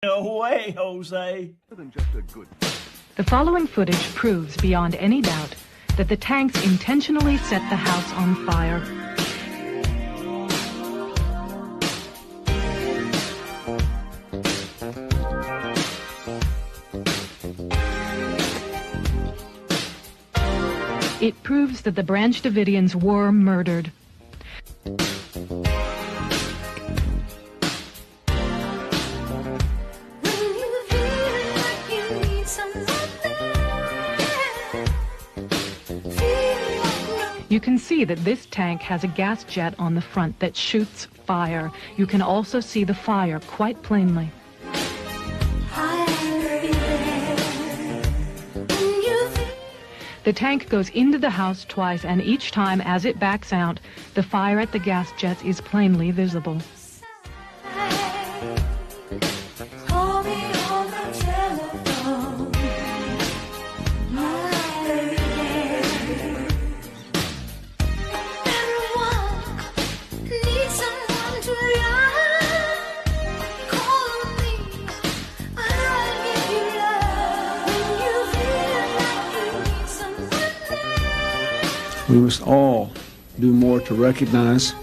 No way, Jose. The following footage proves beyond any doubt that the tanks intentionally set the house on fire. It proves that the Branch Davidians were murdered. You can see that this tank has a gas jet on the front that shoots fire. You can also see the fire quite plainly. The tank goes into the house twice, and each time as it backs out, the fire at the gas jets is plainly visible. We must all do more to recognize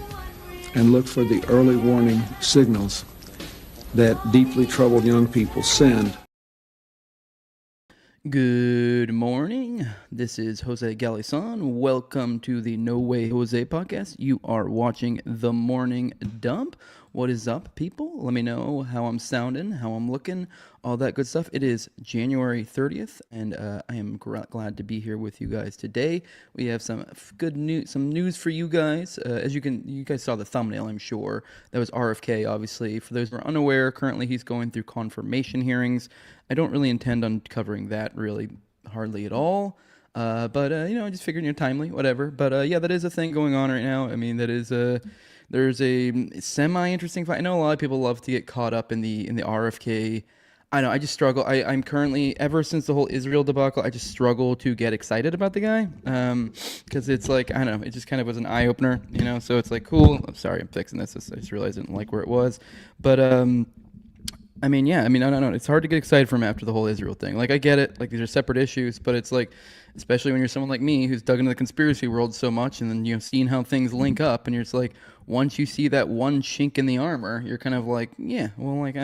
and look for the early warning signals that deeply troubled young people send. Good morning. This is Jose Galison. Welcome to the No Way Jose podcast. You are watching The Morning Dump. What is up, people? Let me know how I'm sounding, how I'm looking, all that good stuff. It is January 30th, and I am glad to be here with you guys today. We have some good news, some news for you guys. As you guys saw the thumbnail, I'm sure. That was RFK, obviously. For those who are unaware, currently he's going through confirmation hearings. I don't really intend on covering that really hardly at all. But I just figured, timely, whatever. But yeah, that is a thing going on right now. I mean, that is there's a semi-interesting fight. I know a lot of people love to get caught up in the RFK. I know, I just struggle. I'm currently, ever since the whole Israel debacle, I just struggle to get excited about the guy. Because it's like, I don't know, it just kind of was an eye-opener, so it's like, cool. I'm sorry, I'm fixing this. I just realized I didn't like where it was. But, I don't know. It's hard to get excited from after the whole Israel thing. Like, I get it. Like, these are separate issues, but it's like, especially when you're someone like me who's dug into the conspiracy world so much, and then, seeing how things link up, and you're just like, once you see that one chink in the armor, you're kind of like, yeah, well, like,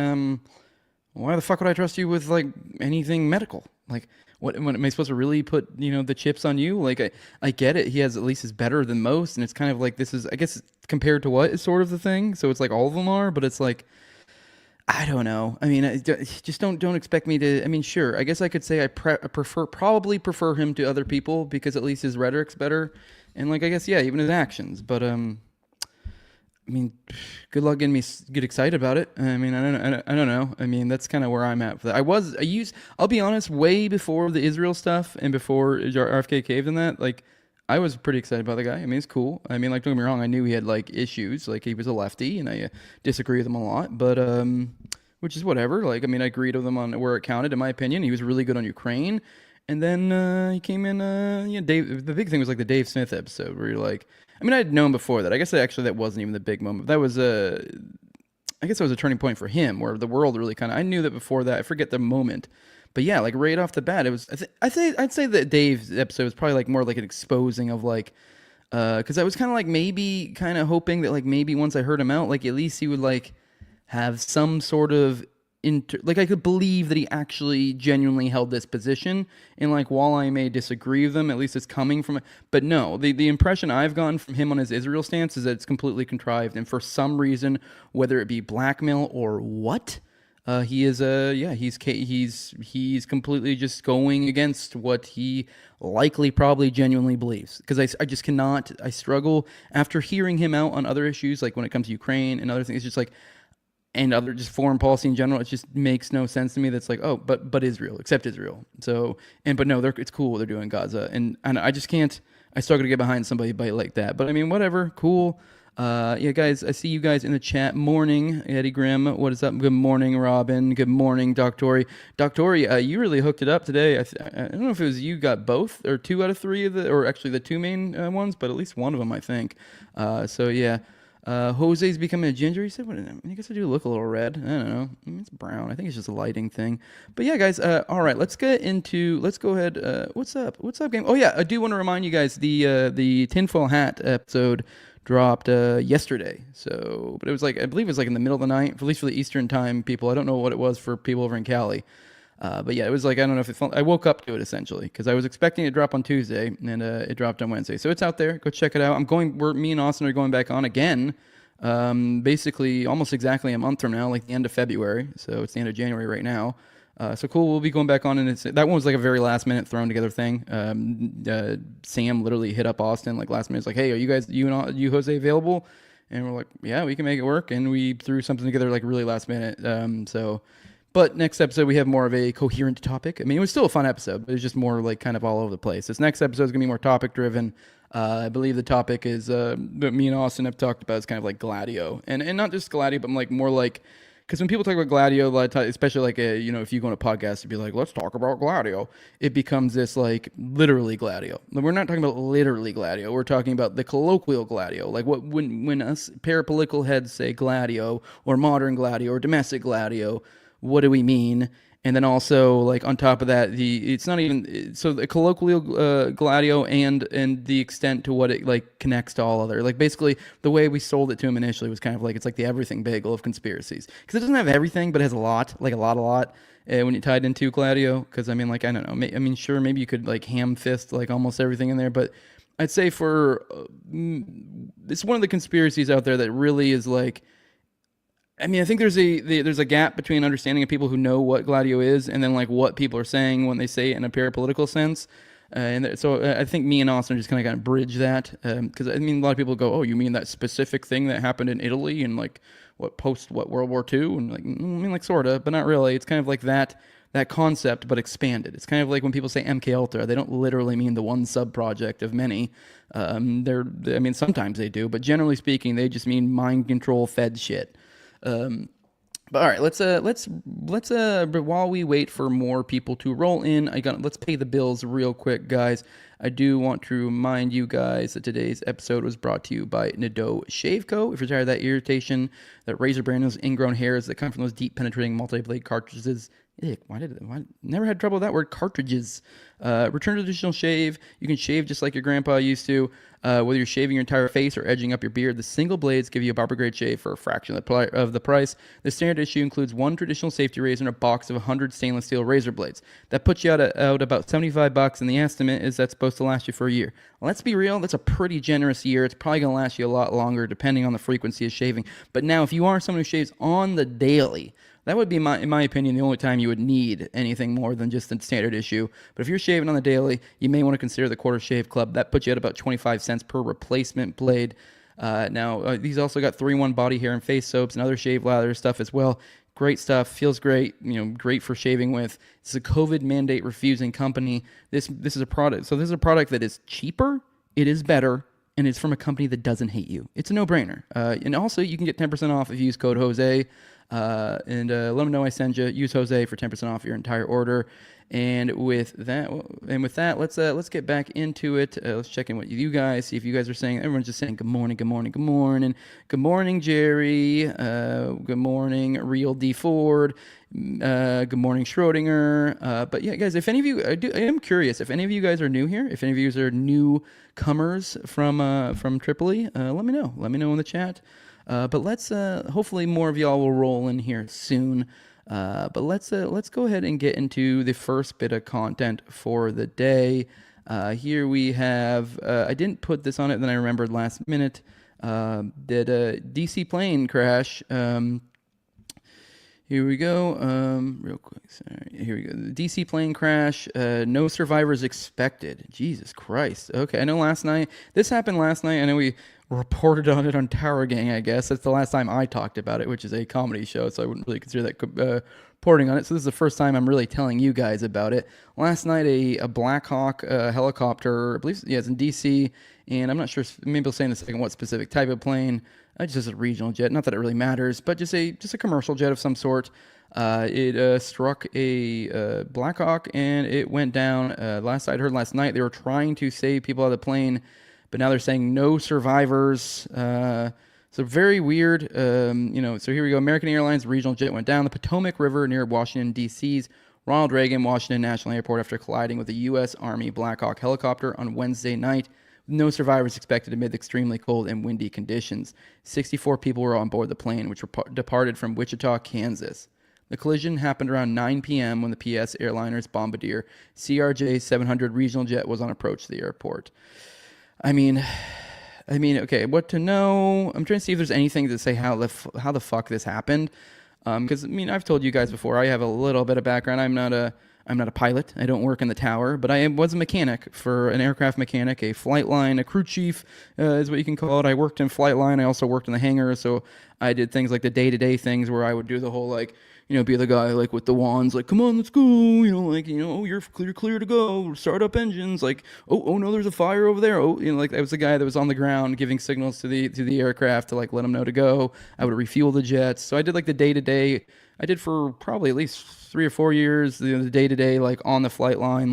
why the fuck would I trust you with, like, anything medical? Like, what am I supposed to really put, the chips on you? Like, I get it. He has, at least is better than most, and it's kind of like, this is, I guess, compared to what is sort of the thing. So it's like all of them are, but it's like, I don't know. I mean, just don't expect me to. I mean, sure. I guess I could say I probably prefer him to other people because at least his rhetoric's better, and like I guess yeah, even his actions. But I mean, good luck getting me get excited about it. I mean, I don't know. I mean, that's kind of where I'm at for that. I'll be honest, way before the Israel stuff and before RFK caved in that, like. I was pretty excited about the guy. I mean, he's cool. I mean, like, don't get me wrong. I knew he had, like, issues. Like, he was a lefty, and I disagree with him a lot. But, which is whatever. Like, I mean, I agreed with him on where it counted, in my opinion. He was really good on Ukraine. And then he came in, Dave. The big thing was, like, the Dave Smith episode where you're like... I mean, I had known before that. I guess that wasn't even the big moment. That was I guess it was a turning point for him, where the world really kind of... I knew that before that. I forget the moment. But yeah, like right off the bat, it was. I'd say that Dave's episode was probably like more like an exposing of like, because I was kind of like maybe kind of hoping that like maybe once I heard him out, like at least he would like have some sort of like I could believe that he actually genuinely held this position, and like while I may disagree with him, at least it's coming from. But no, the impression I've gotten from him on his Israel stance is that it's completely contrived, and for some reason, whether it be blackmail or what. He is he's completely just going against what he likely probably genuinely believes, because I just cannot. I struggle after hearing him out on other issues, like when it comes to Ukraine and other things. It's just like, and other just foreign policy in general. It just makes no sense to me. That's like, oh, but Israel, except Israel. So but no, it's cool what they're doing in Gaza, and I just can't. I struggle to get behind somebody like that. But I mean, whatever, cool. Yeah, guys, I see you guys in the chat. Morning, Eddie Grimm. What is up? Good morning, Robin. Good morning, Doctori. Doctori, you really hooked it up today. I don't know if it was you got both or 2 out of 3 of or actually the 2 main ones, but at least one of them, I think. So yeah. Jose's becoming a ginger. He said, "What? I guess I do look a little red. I don't know. It's brown. I think it's just a lighting thing." But yeah, guys. All right, let's go ahead. What's up? What's up, game? Oh yeah, I do want to remind you guys the tinfoil hat episode dropped yesterday. So, but it was I believe it was in the middle of the night, at least for the Eastern time people. I don't know what it was for people over in Cali. But yeah, it was I don't know if I woke up to it essentially because I was expecting it to drop on Tuesday and it dropped on Wednesday. So it's out there. Go check it out. Me and Austin are going back on again. Basically almost exactly a month from now, the end of February. So it's the end of January right now. So cool. We'll be going back on, and that one was a very last minute thrown together thing. Sam literally hit up Austin last minute. It's hey, are you guys, you Jose available? And we're yeah, we can make it work. And we threw something together really last minute. But next episode, we have more of a coherent topic. I mean, it was still a fun episode, but it's just more kind of all over the place. This next episode is going to be more topic driven. I believe the topic is that me and Austin have talked about is kind of Gladio. And not just Gladio, but more because when people talk about Gladio, a lot of times, especially if you go on a podcast, you'd be let's talk about Gladio. It becomes this literally Gladio. We're not talking about literally Gladio. We're talking about the colloquial Gladio. When us parapolitical heads say Gladio or modern Gladio or domestic Gladio, what do we mean? And then also on top of that, it's not even so the colloquial Gladio and the extent to what it connects to all other basically the way we sold it to him initially was kind of it's the everything bagel of conspiracies because it doesn't have everything but it has a lot a lot when you tied into Gladio because I mean I don't know I mean sure maybe you could ham fist almost everything in there but I'd say for it's one of the conspiracies out there that really is I mean, I think there's a gap between understanding of people who know what Gladio is and then what people are saying when they say it in a parapolitical sense. So I think me and Austin are just kind of bridge that because I mean a lot of people go, oh, you mean that specific thing that happened in Italy and post World War II and I mean sort of, but not really. It's kind of that concept but expanded. It's kind of when people say MK Ultra, they don't literally mean the one sub project of many. I mean sometimes they do, but generally speaking, they just mean mind control fed shit. But all right, let's while we wait for more people to roll in, let's pay the bills real quick, guys. I do want to remind you guys that today's episode was brought to you by Nadeau Shave Co. If you're tired of that irritation, that razor brand, those ingrown hairs that come from those deep penetrating multi-blade cartridges. Why never had trouble with that word, cartridges. Return to traditional shave. You can shave just like your grandpa used to. Whether you're shaving your entire face or edging up your beard, the single blades give you a barber-grade shave for a fraction of the price. The standard issue includes one traditional safety razor and a box of 100 stainless steel razor blades. That puts you out about $75, and the estimate is that's supposed to last you for a year. Let's be real, that's a pretty generous year. It's probably going to last you a lot longer depending on the frequency of shaving. But now, if you are someone who shaves on the daily, that would be, in my opinion, the only time you would need anything more than just a standard issue. But if you're shaving on the daily, you may want to consider the Quarter Shave Club. That puts you at about 25 cents per replacement blade. Now, these also got 3-in-1 body hair and face soaps and other shave lather stuff as well. Great stuff. Feels great. Great for shaving with. It's a COVID mandate refusing company. This is a product. So this is a product that is cheaper. It is better. And it's from a company that doesn't hate you. It's a no-brainer. And also, you can get 10% off if you use code Jose. Let them know I send you. Use Jose for 10% off your entire order. And with that, let's get back into it. Let's check in with you guys. See if you guys are saying. Everyone's just saying good morning, good morning, good morning, good morning, Jerry. Good morning, Real D Ford. Good morning, Schrodinger. But yeah, guys, if any of you, I am curious if any of you guys are new here. If any of you are newcomers from Tripoli, let me know. Let me know in the chat. But let's hopefully more of y'all will roll in here soon. But let's go ahead and get into the first bit of content for the day. Here we have I didn't put this on it, then I remembered last minute. Did a DC plane crash? Here we go. Real quick. Sorry. Here we go. The DC plane crash. No survivors expected. Jesus Christ. Okay. I know this happened last night. I know we reported on it on Tower Gang, I guess. That's the last time I talked about it, which is a comedy show, so I wouldn't really consider that reporting on it. So this is the first time I'm really telling you guys about it. Last night, a Black Hawk helicopter, I believe, it's in DC, and I'm not sure, maybe I'll say in a second what specific type of plane. Just a regional jet, not that it really matters, but just a commercial jet of some sort. It struck a Black Hawk, and it went down. Last I heard last night, they were trying to save people out of the plane, but now they're saying no survivors. So very weird. So here we go. American Airlines regional jet went down the Potomac River near Washington, D.C.'s Ronald Reagan Washington National Airport after colliding with a U.S. Army Black Hawk helicopter on Wednesday night. No survivors expected amid extremely cold and windy conditions. 64 people were on board the plane, which departed from Wichita, Kansas. The collision happened around 9 p.m. when the PS Airliners Bombardier CRJ 700 regional jet was on approach to the airport. I mean, okay, what to know? I'm trying to see if there's anything to say how the fuck this happened. Because I've told you guys before, I have a little bit of background. I'm not a pilot. I don't work in the tower, but I was a mechanic for an aircraft mechanic, a flight line, a crew chief is what you can call it. I worked in flight line. I also worked in the hangar, so I did things like the day-to-day things where I would do the whole be the guy with the wands, come on, let's go, you're clear to go, start up engines, oh no, there's a fire over there, I was the guy that was on the ground giving signals to the aircraft to let them know to go. I would refuel the jets, so I did the day-to-day. I did for probably at least 3 or 4 years, the day-to-day, on the flight line,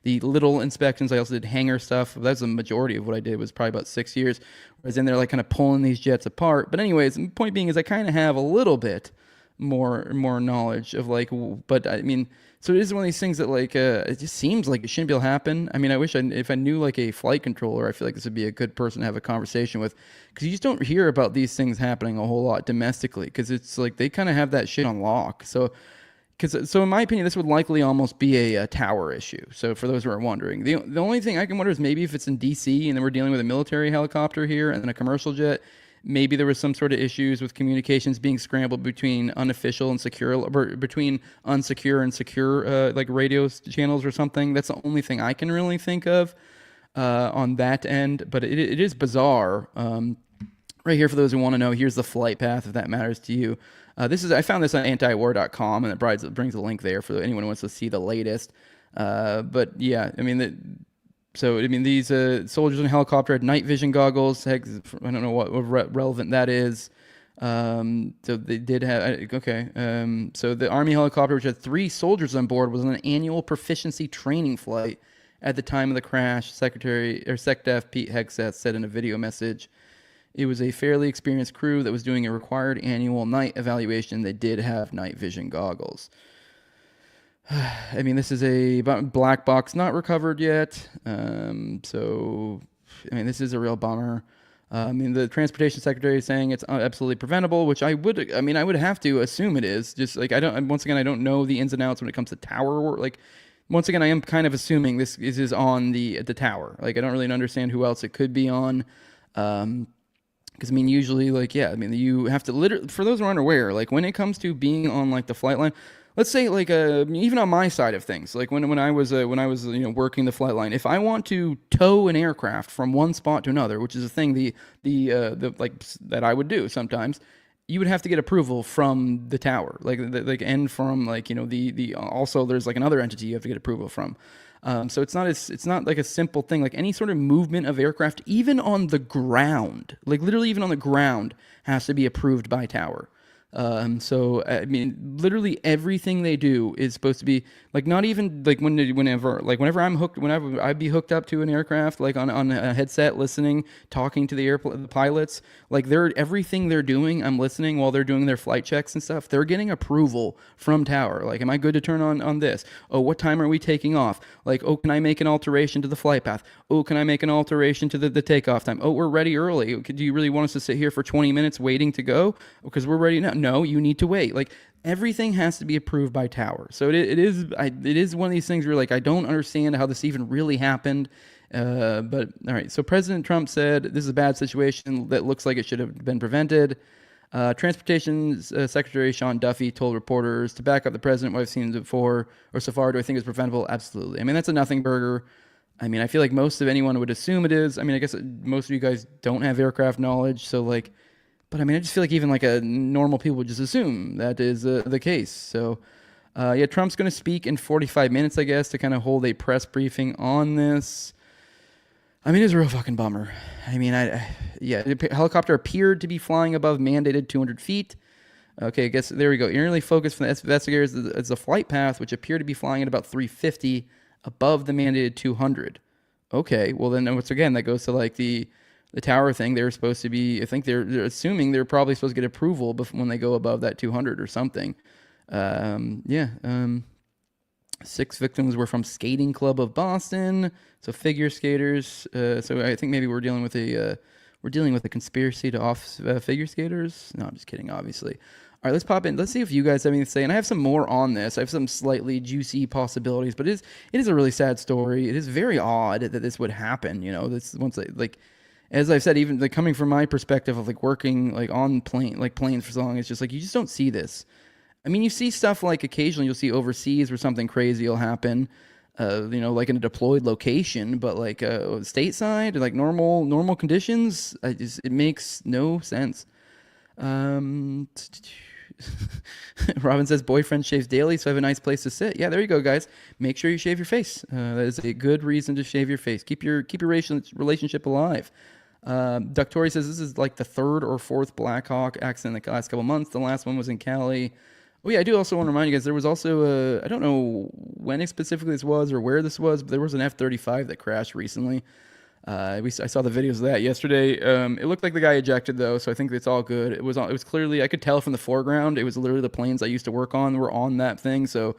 the little inspections. I also did hangar stuff. That's the majority of what I did, was probably about 6 years. I was in there kind of pulling these jets apart. But anyways, the point being is I kind of have a little bit more knowledge of so it is one of these things that it just seems like it shouldn't be able to happen. I wish if I knew a flight controller, I feel like this would be a good person to have a conversation with, because you just don't hear about these things happening a whole lot domestically, because it's they kind of have that shit on lock. So in my opinion, this would likely almost be a tower issue. So for those who are wondering, the only thing I can wonder is maybe if it's in DC and then we're dealing with a military helicopter here and then a commercial jet. Maybe there was some sort of issues with communications being scrambled between unofficial and secure, between unsecure and secure, radio channels or something. That's the only thing I can really think of on that end. But it is bizarre. Right here, for those who want to know, here's the flight path, if that matters to you. I found this on antiwar.com, and it brings a link there for anyone who wants to see the latest. But yeah, these soldiers in a helicopter had night vision goggles. Heck, I don't know what relevant that is. So they did have, so the Army helicopter, which had 3 soldiers on board, was on an annual proficiency training flight at the time of the crash. SecDef Pete Hegseth said in a video message. It was a fairly experienced crew that was doing a required annual night evaluation. They did have night vision goggles. This is a black box not recovered yet. This is a real bummer. The transportation secretary is saying it's absolutely preventable, which I would have to assume it is. Just I don't know the ins and outs when it comes to tower work. Once again, I am kind of assuming this is on the tower. I don't really understand who else it could be on. Because usually, you have to literally, for those who aren't aware, when it comes to being on the flight line. Let's say even on my side of things, when I was working the flight line, if I want to tow an aircraft from one spot to another, which is a thing that I would do sometimes, you would have to get approval from the tower, and from also there's another entity you have to get approval from. So it's not a simple thing. Any sort of movement of aircraft, even on the ground, literally even on the ground, has to be approved by tower. Literally everything they do is supposed to be not even whenever I'd be hooked up to an aircraft, on a headset, listening, talking to the pilots, everything they're doing, I'm listening while they're doing their flight checks and stuff. They're getting approval from tower. Am I good to turn on this? Oh, what time are we taking off? Oh, can I make an alteration to the flight path? Oh, can I make an alteration to the takeoff time? Oh, we're ready early. Do you really want us to sit here for 20 minutes waiting to go? Because we're ready now. No, you need to wait. Everything has to be approved by tower. So it is one of these things where I don't understand how this even really happened. But all right. So President Trump said this is a bad situation that looks like it should have been prevented. Transportation Secretary Sean Duffy told reporters to back up the president. What I've seen before or so far, do I think it's preventable? Absolutely. That's a nothing burger. I feel like most of anyone would assume it is. I guess most of you guys don't have aircraft knowledge, so but I just feel like even a normal people would just assume that is the case. So, Trump's going to speak in 45 minutes, I guess, to kind of hold a press briefing on this. It's a real fucking bummer. The helicopter appeared to be flying above mandated 200 feet. Okay, I guess there we go. Early focus from the investigators is the flight path, which appeared to be flying at about 350 above the mandated 200. Okay, well then once again that goes to the tower thing, they were supposed to be, I think they're assuming they're probably supposed to get approval when they go above that 200 or something. 6 victims were from Skating Club of Boston, so figure skaters. So I think maybe we're dealing with a conspiracy to off figure skaters. No, I'm just kidding, obviously. All right, let's pop in. Let's see if you guys have anything to say. And I have some more on this. I have some slightly juicy possibilities, but it is a really sad story. It is very odd that this would happen. You know, this once like, as I've said, even like coming from my perspective of like working like on planes for so long, it's just like you just don't see this. I mean, you see stuff like occasionally you'll see overseas where something crazy will happen, you know, like in a deployed location, but like stateside, like normal conditions, it makes no sense. Robin says boyfriend shaves daily, so I have a nice place to sit. Yeah, there you go, guys. Make sure you shave your face. That is a good reason to shave your face. Keep your relationship alive. Duck Tory says this is like the 3rd or 4th Black Hawk accident in the last couple months. The last one was in Cali. Oh yeah, I do also want to remind you guys, there was also I don't know when specifically this was or where this was, but there was an F-35 that crashed recently. I saw the videos of that yesterday. It looked like the guy ejected though, so I think it's all good. It was clearly, I could tell from the foreground, it was literally the planes I used to work on were on that thing. So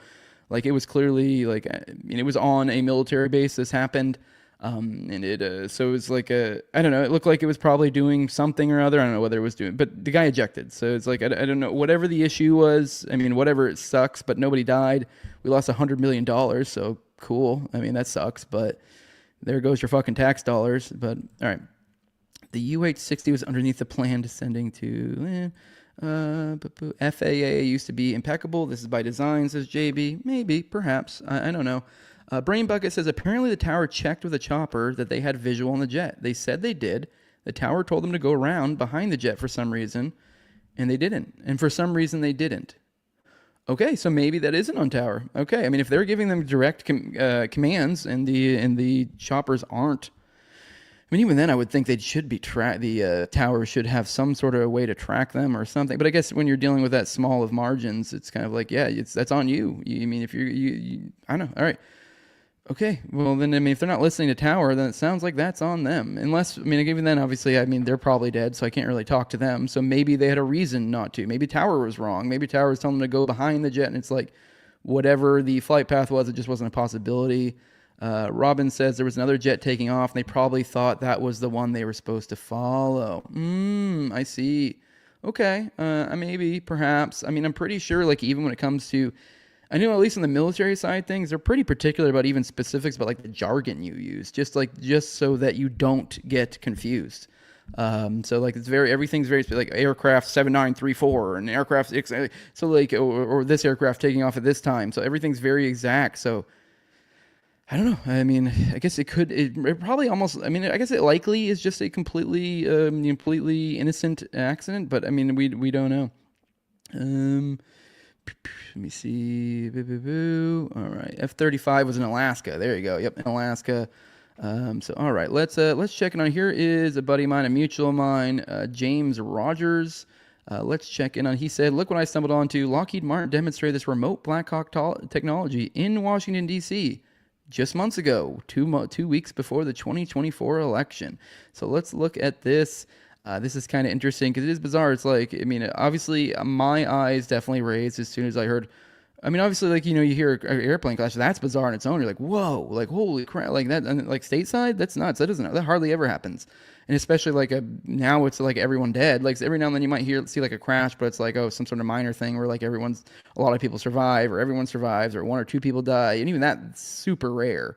like it was clearly like, I mean, it was on a military base. This happened. And so it was like I don't know, it looked like it was probably doing something or other. I don't know whether it was doing, but the guy ejected. So it's like, I don't know, whatever the issue was. I mean, whatever, it sucks, but nobody died. We lost $100 million. So cool. I mean, that sucks, but there goes your fucking tax dollars. But all right. The UH-60 was underneath the plan descending to FAA used to be impeccable. This is by design, says JB. Maybe, perhaps. I don't know. Brain Bucket says, apparently the tower checked with a chopper that they had visual on the jet. They said they did. The tower told them to go around behind the jet for some reason, and they didn't. And for some reason, they didn't. Okay, so maybe that isn't on tower. Okay, I mean, if they're giving them direct commands and the choppers aren't, I mean, even then, I would think they should be the tower should have some sort of a way to track them or something. But I guess when you're dealing with that small of margins, it's kind of like, yeah, that's on you. I mean, if you I don't know. All right. Okay, well then, I mean, if they're not listening to tower, then it sounds like that's on them. Unless, I mean, even then, obviously, I mean, they're probably dead, so I can't really talk to them. So maybe they had a reason not to. Maybe tower was wrong. Maybe tower was telling them to go behind the jet, and it's like, whatever the flight path was, it just wasn't a possibility. Robin says there was another jet taking off, and they probably thought that was the one they were supposed to follow. I see. Okay, maybe, perhaps. I mean, I'm pretty sure, like, even when it comes to, I know at least on the military side things, they're pretty particular about even specifics about like the jargon you use, just so that you don't get confused. So like everything's very like aircraft 7934 and aircraft so like or this aircraft taking off at this time. So everything's very exact. So I don't know. I mean, I guess it probably almost, I mean, I guess it likely is just a completely innocent accident, but I mean, we don't know. Let me see. All right. F-35 was in Alaska. There you go. Yep, in Alaska. So all right, let's check in on. Here is a buddy of mine, a mutual of mine, James Rogers. Let's check in on. He said, "Look what I stumbled onto. Lockheed Martin demonstrated this remote Black Hawk technology in Washington D.C. just months ago, 2 weeks before the 2024 election." So let's look at this. This is kind of interesting because it is bizarre. It's like, I mean, obviously my eyes definitely raised as soon as I heard. I mean, obviously, like, you know, you hear an airplane crash, that's bizarre on its own. You're like, whoa, like, holy crap, like that, and like stateside, that's nuts. That hardly ever happens. And especially like now it's like everyone dead. Like every now and then you might see like a crash, but it's like, oh, some sort of minor thing where like a lot of people survive or everyone survives or 1 or 2 people die. And even that's super rare.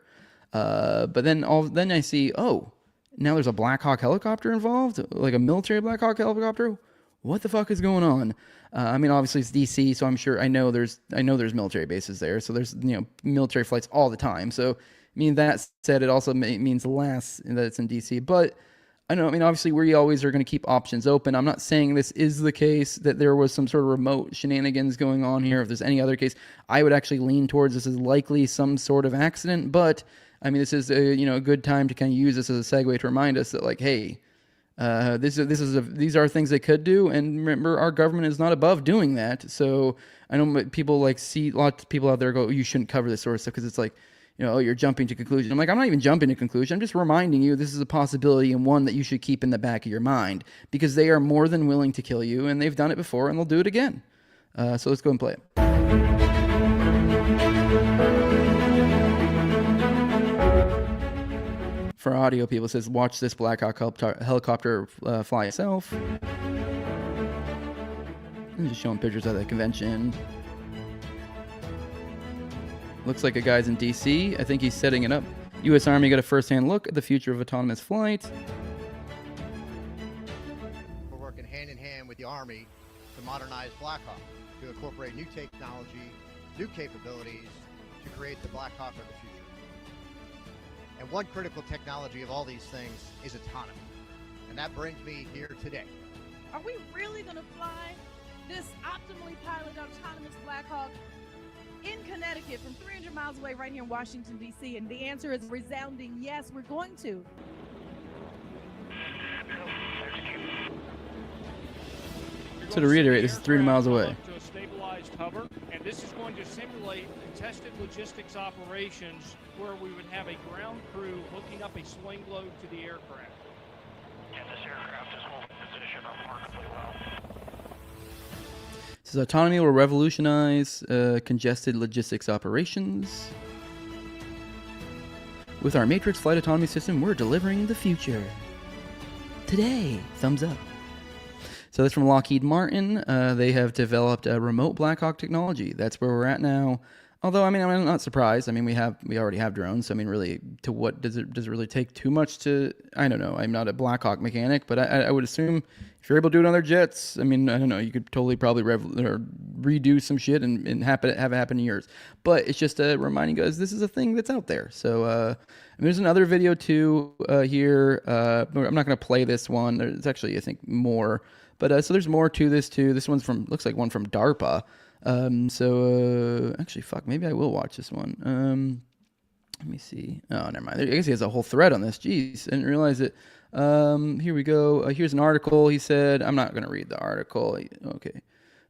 But then I see, oh, now there's a Black Hawk helicopter involved, like a military Black Hawk helicopter. What the fuck is going on? I mean, obviously it's DC, so I'm sure I know there's military bases there. So there's, you know, military flights all the time. So I mean, that said, it also means less that it's in DC. But I know, I mean, obviously we always are going to keep options open. I'm not saying this is the case that there was some sort of remote shenanigans going on here. If there's any other case, I would actually lean towards this is likely some sort of accident. But I mean, this is a good time to kind of use this as a segue to remind us that, like, hey, these are things they could do, and remember, our government is not above doing that. So I know people see lots of people out there go, you shouldn't cover this sort of stuff because it's like, oh, you're jumping to conclusion. I'm like, I'm not even jumping to conclusion. I'm just reminding you this is a possibility and one that you should keep in the back of your mind because they are more than willing to kill you, and they've done it before, and they'll do it again. So let's go and play it. For audio people, it says, watch this Black Hawk helicopter fly itself. I'm just showing pictures of the convention. Looks like a guy's in D.C. I think he's setting it up. U.S. Army got a first-hand look at the future of autonomous flight. We're working hand-in-hand with the Army to modernize Black Hawk, to incorporate new technology, new capabilities, to create the Black Hawk of the future. And one critical technology of all these things is autonomy. And that brings me here today. Are we really going to fly this optimally piloted autonomous Black Hawk in Connecticut from 300 miles away right here in Washington, D.C.? And the answer is resounding yes, we're going to. So to reiterate, this is 300 miles away. To a stabilized hover, and this is going to simulate contested logistics operations where we would have a ground crew hooking up a swing load to the aircraft. And this aircraft is holding position remarkably well. This is autonomy will revolutionize congested logistics operations. With our Matrix flight autonomy system, we're delivering the future. Today, thumbs up. So that's from Lockheed Martin. They have developed a remote Black Hawk technology. That's where we're at now. Although, I mean, I'm not surprised. I mean, we already have drones. So, I mean, really, to what does it really take too much to? I don't know. I'm not a Black Hawk mechanic, but I would assume if you're able to do it on their jets, I mean, I don't know. You could totally probably redo some shit and have it happen in yours. But it's just reminding you guys this is a thing that's out there. So and there's another video too here. I'm not going to play this one. There's actually, I think, more. But so there's more to this too. This one's looks like one from DARPA. Actually, fuck, maybe I will watch this one. Let me see. Oh, never mind. I guess he has a whole thread on this. Jeez, I didn't realize it. Here we go. Here's an article. He said, I'm not going to read the article. Okay.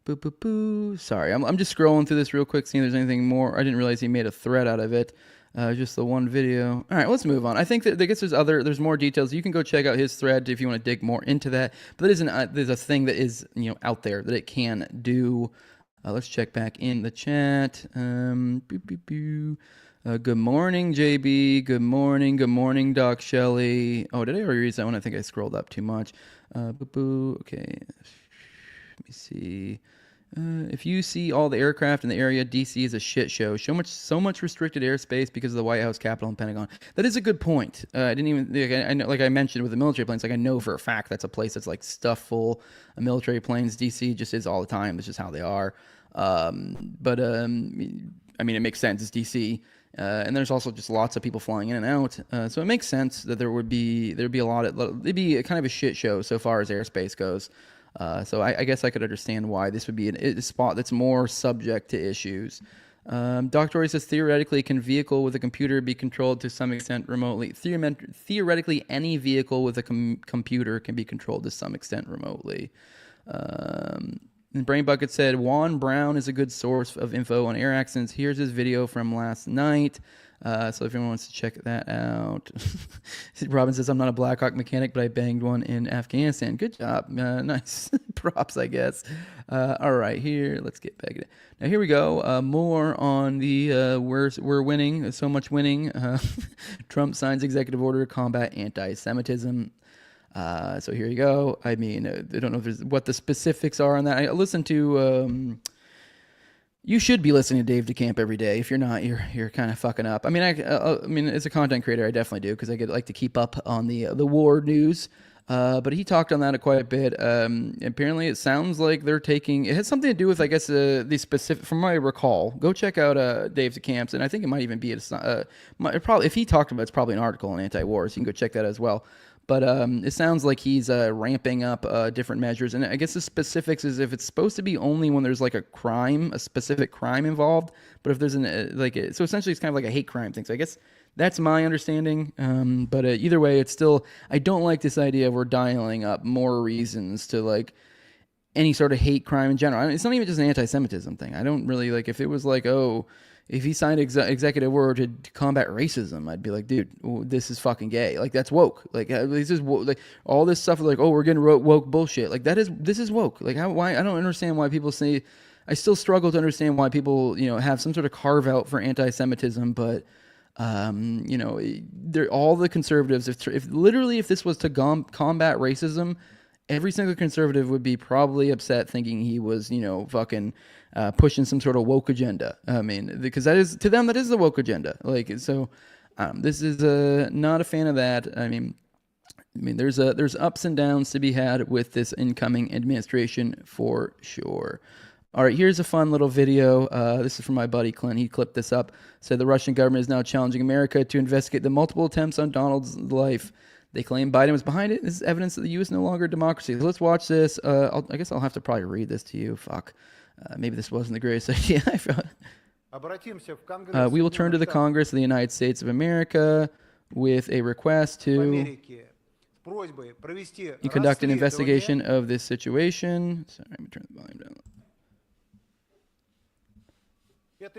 Boo, boo, boo. Sorry. I'm just scrolling through this real quick, seeing if there's anything more. I didn't realize he made a thread out of it. Just the one video. All right, let's move on. I think that I guess there's more details. You can go check out his thread if you want to dig more into that. But there's a thing that is out there that it can do. Let's check back in the chat. Good morning, JB. Good morning, Doc Shelley. Oh, did I already read that one? I think I scrolled up too much. Okay. Let me see. If you see all the aircraft in the area, DC is a shit show. So much restricted airspace because of the White House, Capitol, and Pentagon. That is a good point. I didn't even. I know, like I mentioned with the military planes. Like I know for a fact that's a place that's like stuffed full of military planes. DC just is all the time. It's just how they are. I mean, it makes sense. It's DC, and there's also just lots of people flying in and out. So it makes sense that there'd be a lot of. It'd be a kind of a shit show so far as airspace goes. So I guess I could understand why this would be a spot that's more subject to issues. Dr. Roy says, theoretically, can vehicle with a computer be controlled to some extent remotely? Theoretically, any vehicle with a computer can be controlled to some extent remotely. And Brain Bucket said, Juan Brown is a good source of info on air accidents. Here's his video from last night. So if anyone wants to check that out. Robin says, I'm not a Black Hawk mechanic, but I banged one in Afghanistan. Good job. Nice. Props, I guess. All right, here. Let's get back to it. Now, here we go. More on the we're winning. So much winning. Trump signs executive order to combat anti-Semitism. So here you go. I mean, I don't know if what the specifics are on that. I listened to... You should be listening to Dave DeCamp every day. If you're not, you're kind of fucking up. I mean, I mean, as a content creator, I definitely do because I like to keep up on the war news. But he talked on that quite a bit. Apparently, it sounds like they're taking. It has something to do with, I guess, the specific. From what I recall, go check out Dave DeCamp's, and I think it might even be probably if he talked about it, it's probably an article on anti-war. So you can go check that as well. But it sounds like he's ramping up different measures. And I guess the specifics is if it's supposed to be only when there's like a specific crime involved. But if there's so essentially it's kind of like a hate crime thing. So I guess that's my understanding. But either way, it's still, I don't like this idea of we're dialing up more reasons to like, any sort of hate crime in general. I mean, it's not even just an anti-Semitism thing. I don't really like, if it was like, oh, if he signed executive order to combat racism, I'd be like, dude, this is fucking gay. Like, that's woke. Like, this is like all this stuff. Like, oh, we're getting woke bullshit. Like, this is woke. Like, why? I don't understand why people say. I still struggle to understand why people, have some sort of carve out for anti-Semitism, but they're all the conservatives. If this was to combat racism, every single conservative would be probably upset, thinking he was, fucking pushing some sort of woke agenda. I mean, because to them that is the woke agenda. Like, so, this is not a fan of that. I mean, there's ups and downs to be had with this incoming administration for sure. All right, here's a fun little video. This is from my buddy Clint. He clipped this up. Said the Russian government is now challenging America to investigate the multiple attempts on Donald's life. They claim Biden was behind it. This is evidence that the U.S. is no longer a democracy. So let's watch this. I guess I'll have to probably read this to you. Fuck. Maybe this wasn't the greatest idea. We will turn to the Congress of the United States of America with a request to conduct an investigation of this situation. Sorry, let me turn the volume down. It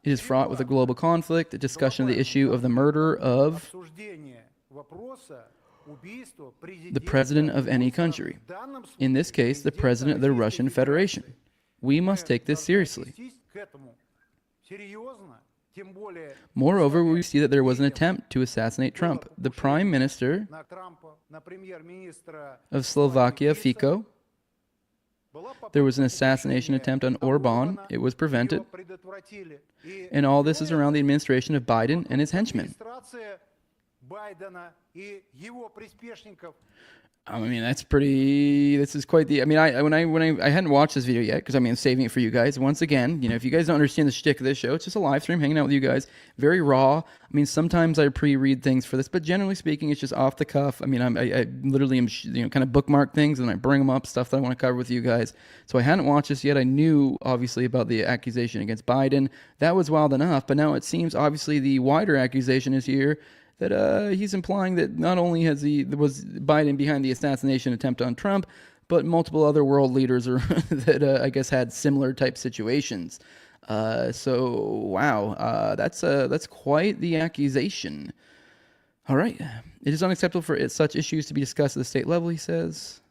is fraught with a global conflict, a discussion of the issue of the murder of the president of any country. In this case, the president of the Russian Federation. We must take this seriously. Moreover, we see that there was an attempt to assassinate Trump. The Prime Minister of Slovakia, Fico. There was an assassination attempt on Orban. It was prevented. And all this is around the administration of Biden and his henchmen. I mean, that's pretty. This is quite the. I mean, I hadn't watched this video yet because I'm saving it for you guys. Once again, if you guys don't understand the shtick of this show, it's just a live stream hanging out with you guys. Very raw. I mean, sometimes I pre-read things for this, but generally speaking, it's just off the cuff. I mean, I literally am kind of bookmark things and I bring them up, stuff that I want to cover with you guys. So I hadn't watched this yet. I knew obviously about the accusation against Biden. That was wild enough, but now it seems obviously the wider accusation is here. That he's implying that not only was Biden behind the assassination attempt on Trump, but multiple other world leaders that I guess had similar type situations. So wow, that's quite the accusation. All right, it is unacceptable for such issues to be discussed at the state level, he says.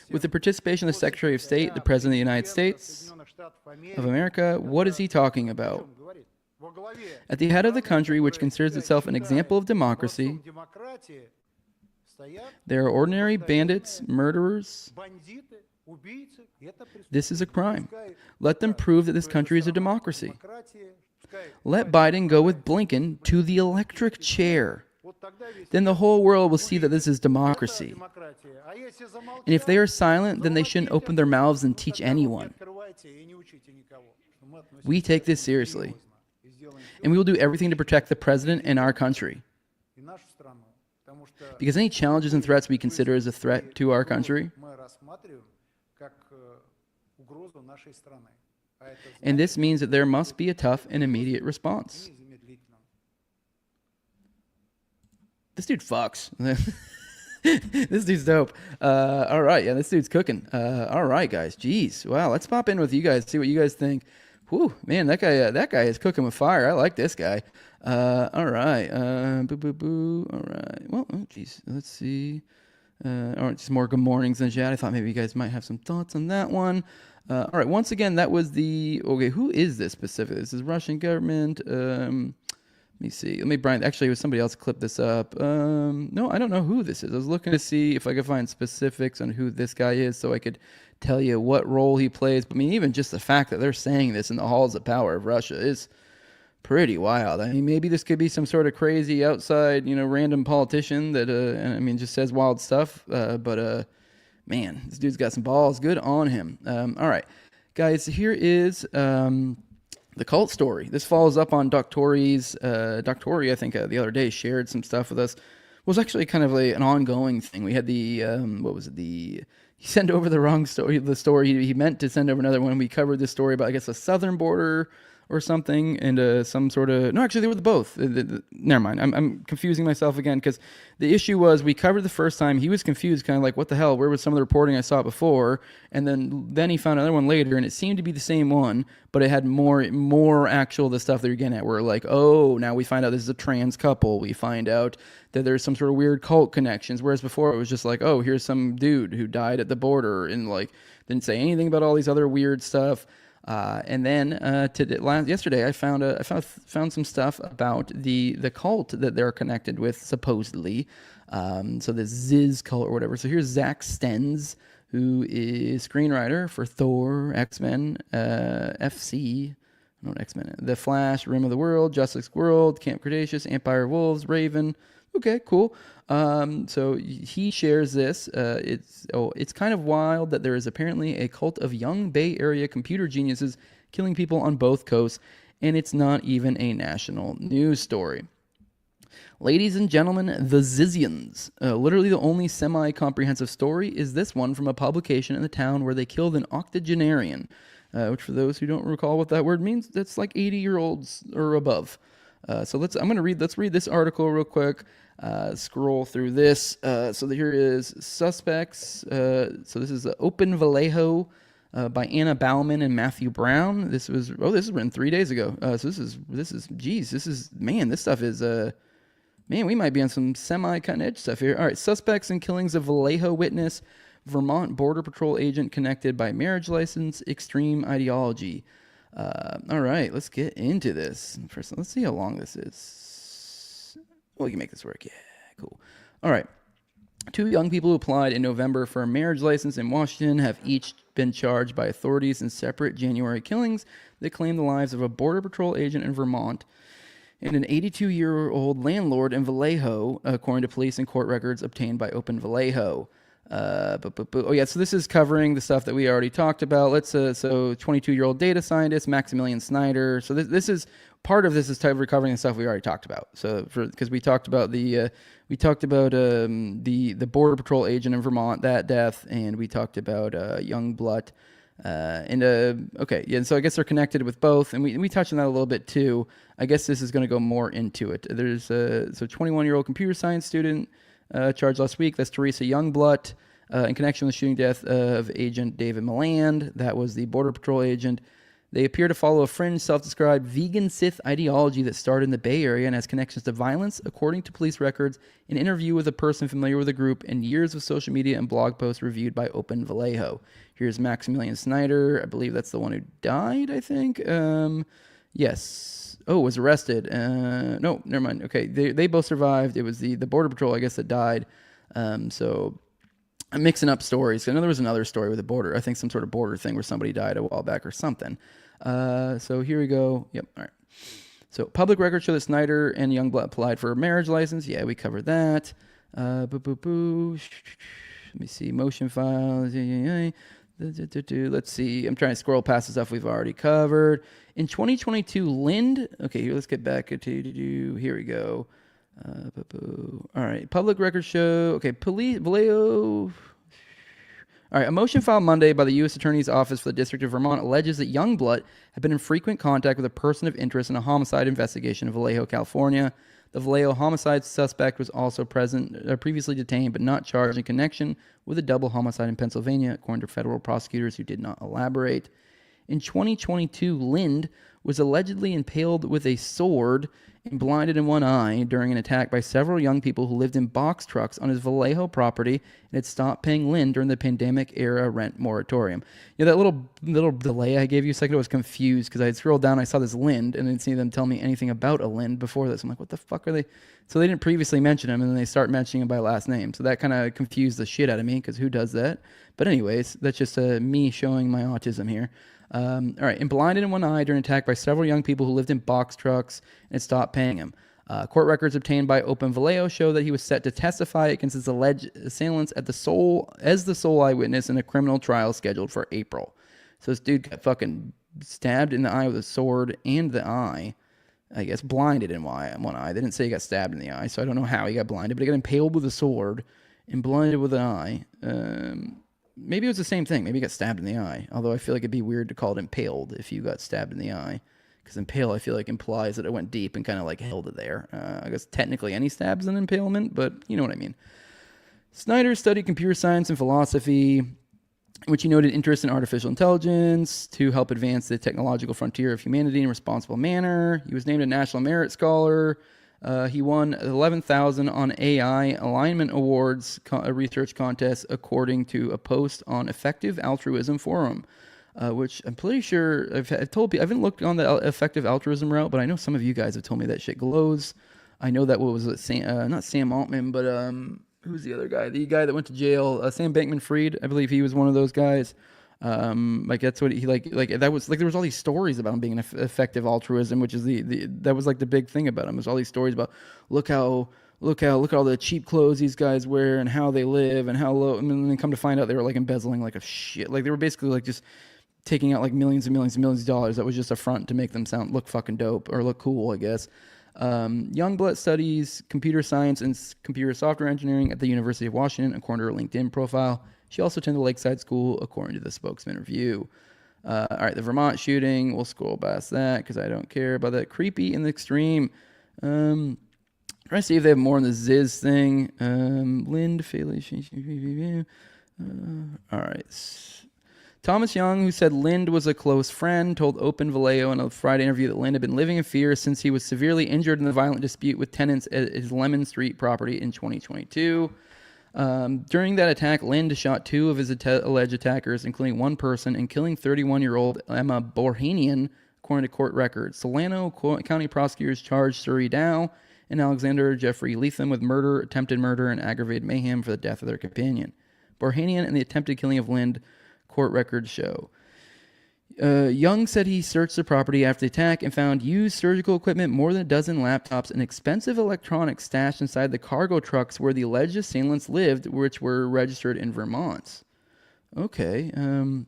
With the participation of the Secretary of State, the President of the United States of America, what is he talking about? At the head of the country, which considers itself an example of democracy, there are ordinary bandits, murderers. This is a crime. Let them prove that this country is a democracy. Let Biden go with Blinken to the electric chair. Then the whole world will see that this is democracy. And if they are silent, then they shouldn't open their mouths and teach anyone. We take this seriously. And we will do everything to protect the president and our country. Because any challenges and threats we consider as a threat to our country. And this means that there must be a tough and immediate response. This dude fucks. This dude's dope. All right, yeah, this dude's cooking. All right, guys. Jeez, wow. Let's pop in with you guys. See what you guys think. Whew, man, that guy is cooking with fire. I like this guy. All right. All right. Well, jeez. Let's see. All right, just more good mornings in the chat. I thought maybe you guys might have some thoughts on that one. All right. Once again, that was okay. Who is this specifically? This is Russian government. Let me see. Actually, it was somebody else clipped this up. No, I don't know who this is. I was looking to see if I could find specifics on who this guy is so I could tell you what role he plays. But I mean, even just the fact that they're saying this in the halls of power of Russia is pretty wild. I mean, maybe this could be some sort of crazy outside, random politician that, just says wild stuff. But man, this dude's got some balls. Good on him. All right, guys, here is... the cult story. This follows up on Doctori's. Doctori, I think, the other day shared some stuff with us. It was actually kind of an ongoing thing. We had he sent over the wrong story. The story he meant to send over another one. We covered this story about, I guess, the southern border or something, and some sort of... No, actually, they were both. Never mind. I'm confusing myself again, because the issue was we covered the first time. He was confused, kind of like, what the hell? Where was some of the reporting I saw before? And then he found another one later, and it seemed to be the same one, but it had more actual the stuff that you're getting at, where like, oh, now we find out this is a trans couple. We find out that there's some sort of weird cult connections, whereas before it was just like, oh, here's some dude who died at the border, and like didn't say anything about all these other weird stuff. And then yesterday, I found some stuff about the cult that they're connected with, supposedly. So the Ziz cult or whatever. So here's Zach Stenz, who is screenwriter for Thor, X-Men, FC, not X-Men, The Flash, Rim of the World, Justice World, Camp Cretaceous, Empire of Wolves, Raven. Okay, cool. So he shares this. It's kind of wild that there is apparently a cult of young Bay Area computer geniuses killing people on both coasts, and it's not even a national news story. Ladies and gentlemen, the Zizians. Literally the only semi-comprehensive story is this one from a publication in the town where they killed an octogenarian, which for those who don't recall what that word means, that's like 80-year-olds or above. So let's read this article real quick. Scroll through this. So here is suspects. So this is Open Vallejo by Anna Bauman and Matthew Brown. This was written 3 days ago. So this stuff is we might be on some cutting edge stuff here. All right, suspects in killings of Vallejo witness, Vermont Border Patrol agent connected by marriage license, extreme ideology. All right, let's get into this. First, let's see how long this is. We can make this work. Yeah, cool. All right. 2 young people who applied in November for a marriage license in Washington have each been charged by authorities in separate January killings that claim the lives of a Border Patrol agent in Vermont and an 82-year-old landlord in Vallejo, according to police and court records obtained by Open Vallejo. So this is covering the stuff that we already talked about. So 22-year-old data scientist Maximilian Snyder. So this is part of this is recovering the stuff we already talked about. So because we talked about the Border Patrol agent in Vermont, that death, and we talked about young Blutt. So I guess they're connected with both, and we touched on that a little bit too. I guess this is going to go more into it. There's 21-year-old computer science student charged last week. That's Teresa Youngblood in connection with the shooting death of Agent David Milland. That was the Border Patrol agent. They appear to follow a fringe, self-described vegan Sith ideology that started in the Bay Area and has connections to violence, according to police records, an interview with a person familiar with the group, and years of social media and blog posts reviewed by Open Vallejo. Here's Maximilian Snyder. I believe that's the one who died, I think. Yes. Oh, was arrested. No, never mind. Okay, they both survived. It was the Border Patrol, I guess, that died. So I'm mixing up stories. I know there was another story with the border. I think some sort of border thing where somebody died a while back or something. So here we go. Yep. All right. So public records show that Snyder and Youngblood applied for a marriage license. Yeah, we covered that. Let me see. Motion files. Let's see. I'm trying to scroll past the stuff we've already covered. In 2022, Lind. Okay, here, let's get back to. Here we go. All right. Public records show. Okay, police. Vallejo. All right. A motion filed Monday by the U.S. Attorney's Office for the District of Vermont alleges that Youngblood had been in frequent contact with a person of interest in a homicide investigation in Vallejo, California. The Vallejo homicide suspect was also previously detained but not charged in connection with a double homicide in Pennsylvania, according to federal prosecutors who did not elaborate. In 2022, Lind was allegedly impaled with a sword and blinded in one eye during an attack by several young people who lived in box trucks on his Vallejo property and had stopped paying Lind during the pandemic-era rent moratorium. You know, that little delay I gave you a second ago, I was confused because I had scrolled down, I saw this Lind, and I didn't see them tell me anything about a Lind before this. I'm like, what the fuck are they? So they didn't previously mention him, and then they start mentioning him by last name. So that kind of confused the shit out of me, because who does that? But anyways, that's just me showing my autism here. All right, and blinded in one eye during an attack by several young people who lived in box trucks and stopped paying him. Court records obtained by Open Vallejo show that he was set to testify against his alleged assailants as the sole eyewitness in a criminal trial scheduled for April. So this dude got fucking stabbed in the eye with a sword and the eye. I guess blinded in one eye. They didn't say he got stabbed in the eye, so I don't know how he got blinded, but he got impaled with a sword and blinded with an eye. Maybe it was the same thing. Maybe he got stabbed in the eye. Although I feel like it'd be weird to call it impaled if you got stabbed in the eye. because impale, I feel like, implies that it went deep and kind of like held it there. I guess technically any stab's an impalement, but you know what I mean. Snyder studied computer science and philosophy, in which he noted interest in artificial intelligence to help advance the technological frontier of humanity in a responsible manner. He was named a National Merit Scholar. He won 11,000 on AI Alignment Awards research contest, according to a post on Effective Altruism Forum, which I'm pretty sure I've told people. I haven't looked on the effective altruism route, but I know some of you guys have told me that shit glows. I know that what was it, not Sam Altman, but who's the other guy? The guy that went to jail, Sam Bankman-Fried. I believe he was one of those guys. Like that's what he like that was like, there was all these stories about him being an effective altruism, which is that was like the big thing about him. There's all these stories about look at all the cheap clothes these guys wear and how they live and how low. And then come to find out they were like embezzling like a shit. Like they were basically like just taking out like millions and millions and millions of dollars. That was just a front to make them look fucking dope or look cool, I guess. Youngblood studies computer science and computer software engineering at the University of Washington, according to her LinkedIn profile. She also attended Lakeside School, according to the spokesman review. All right, the Vermont shooting. We'll scroll past that because I don't care about that. Creepy in the extreme. Trying to see if they have more on the Ziz thing. Lind, all right. Thomas Young, who said Lind was a close friend, told Open Vallejo in a Friday interview that Lind had been living in fear since he was severely injured in the violent dispute with tenants at his Lemon Street property in 2022. During that attack, Lind shot two of his alleged attackers, including one person, and killing 31-year-old Emma Borhanian, according to court records. Solano County prosecutors charged Surrey Dow and Alexander Jeffrey Leatham with murder, attempted murder, and aggravated mayhem for the death of their companion. Borhanian and the attempted killing of Lind, court records show. Young said he searched the property after the attack and found used surgical equipment, more than a dozen laptops, and expensive electronics stashed inside the cargo trucks where the alleged assailants lived, which were registered in Vermont. Okay. It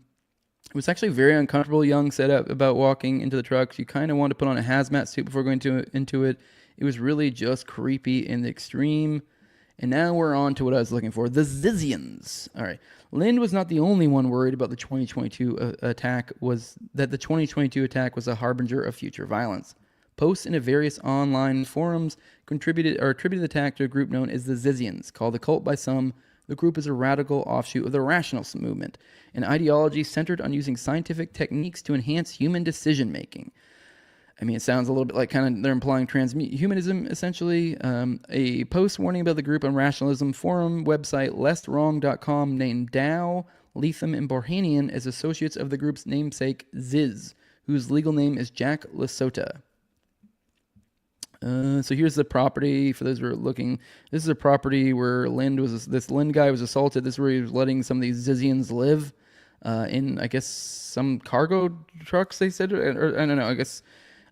was actually very uncomfortable, Young said about walking into the trucks. You kind of wanted to put on a hazmat suit before going into it. It was really just creepy in the extreme. And now we're on to what I was looking for, the Zizians. All right. Lind was not the only one worried about the 2022 attack, the 2022 attack was a harbinger of future violence. Posts in various online forums attributed the attack to a group known as the Zizians. Called a cult by some, the group is a radical offshoot of the rationalist movement, an ideology centered on using scientific techniques to enhance human decision-making. I mean, it sounds a little bit like kind of they're implying transhumanism, essentially. A post warning about the group on rationalism forum website lesswrong.com named Dow, Leatham, and Borhanian as associates of the group's namesake Ziz, whose legal name is Jack Lasota. So here's the property for those who are looking. This is a property where this Lind guy was assaulted. This is where he was letting some of these Zizians live in, I guess, some cargo trucks, they said. Or I don't know, I guess...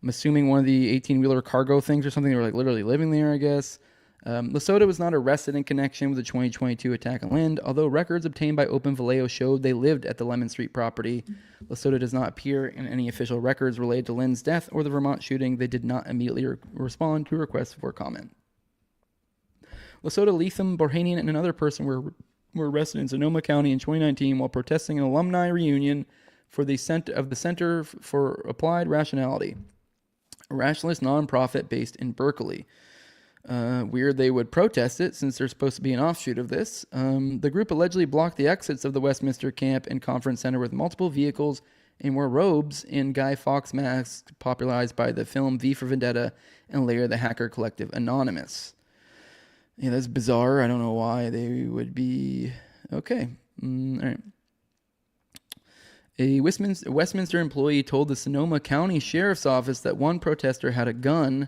I'm assuming one of the 18-wheeler cargo things or something. They were like literally living there, I guess. Lasota was not arrested in connection with the 2022 attack on Lind, although records obtained by Open Vallejo showed they lived at the Lemon Street property. Lasota does not appear in any official records related to Lind's death or the Vermont shooting. They did not immediately respond to requests for comment. Lasota, Leatham, Borhanian, and another person were arrested in Sonoma County in 2019 while protesting an alumni reunion for the Center for Applied Rationality, a rationalist nonprofit based in Berkeley. Weird they would protest it since they're supposed to be an offshoot of this. The group allegedly blocked the exits of the Westminster Camp and Conference Center with multiple vehicles and wore robes in Guy Fawkes masks popularized by the film V for Vendetta and later the hacker collective Anonymous. Yeah, that's bizarre. I don't know why they would be... Okay. All right. A Westminster employee told the Sonoma County Sheriff's Office that one protester had a gun.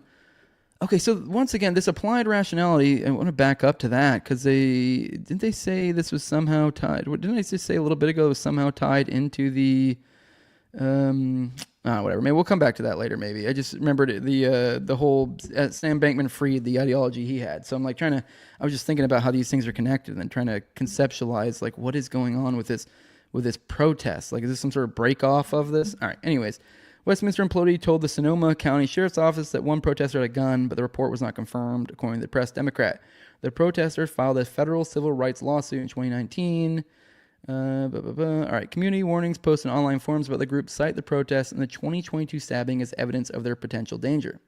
Okay, so once again, this applied rationality, I want to back up to that, because didn't they say this was somehow tied? Didn't I just say a little bit ago it was somehow tied into the... whatever. Maybe we'll come back to that later, maybe. I just remembered the whole Sam Bankman-Fried, the ideology he had. So I'm like I was just thinking about how these things are connected and then trying to conceptualize, like, what is going on with this protest? Like, is this some sort of break off of this? All right. Anyways, Westminster employee told the Sonoma County Sheriff's Office that one protester had a gun, but the report was not confirmed, according to the Press Democrat. The protester filed a federal civil rights lawsuit in 2019. All right. Community warnings posted on online forums about the group cite the protests and the 2022 stabbing as evidence of their potential danger.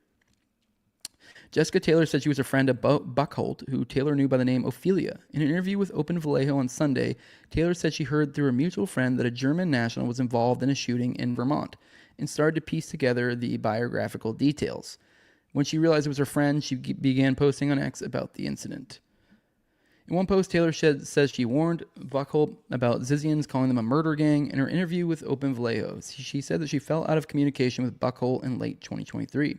Jessica Taylor said she was a friend of Buckholt, who Taylor knew by the name Ophelia. In an interview with Open Vallejo on Sunday, Taylor said she heard through a mutual friend that a German national was involved in a shooting in Vermont and started to piece together the biographical details. When she realized it was her friend, she began posting on X about the incident. In one post, Taylor says she warned Buckholt about Zizians, calling them a murder gang. In her interview with Open Vallejo, she said that she fell out of communication with Buckholt in late 2023.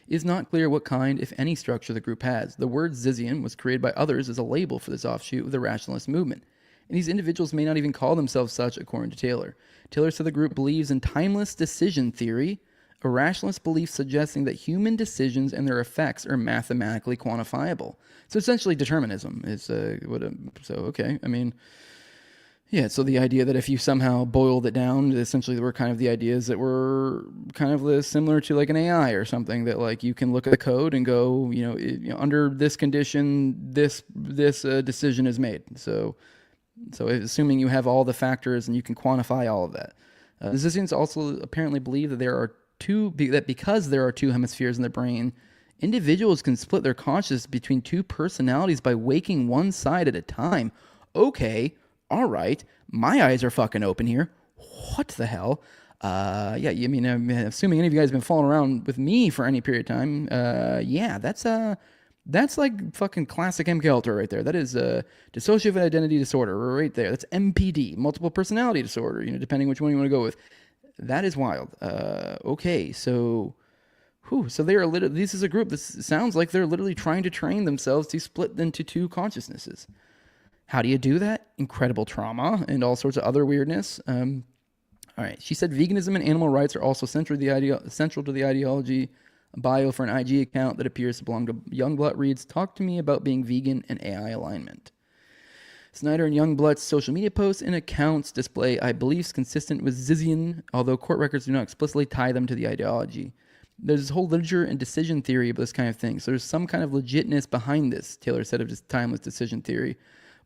It is not clear what kind, if any, structure the group has. The word Zizian was created by others as a label for this offshoot of the rationalist movement, and these individuals may not even call themselves such, according to Taylor. Taylor said the group believes in timeless decision theory, a rationalist belief suggesting that human decisions and their effects are mathematically quantifiable. So essentially determinism is okay. I mean, yeah, so the idea that if you somehow boiled it down, essentially there were kind of the ideas that were kind of similar to like an AI or something, that like you can look at the code and go, under this condition, this decision is made. So assuming you have all the factors and you can quantify all of that. The Zizians also apparently believe that because there are two hemispheres in the brain, individuals can split their consciousness between two personalities by waking one side at a time. Okay. All right, my eyes are fucking open here. What the hell? I'm assuming any of you guys have been following around with me for any period of time. That's like fucking classic MK Ultra right there. That is dissociative identity disorder right there. That's MPD, multiple personality disorder. Depending which one you want to go with. That is wild. Okay, so they are literally. This is a group. This sounds like they're literally trying to train themselves to split into two consciousnesses. How do you do that? Incredible trauma and all sorts of other weirdness. All right. She said veganism and animal rights are also central to the ideology. A bio for an IG account that appears to belong to Youngblood reads, "Talk to me about being vegan and AI alignment." Snyder and Youngblood's social media posts and accounts display beliefs consistent with Zizian, although court records do not explicitly tie them to the ideology. There's this whole literature and decision theory about this kind of thing. So there's some kind of legitness behind this, Taylor said, of this timeless decision theory.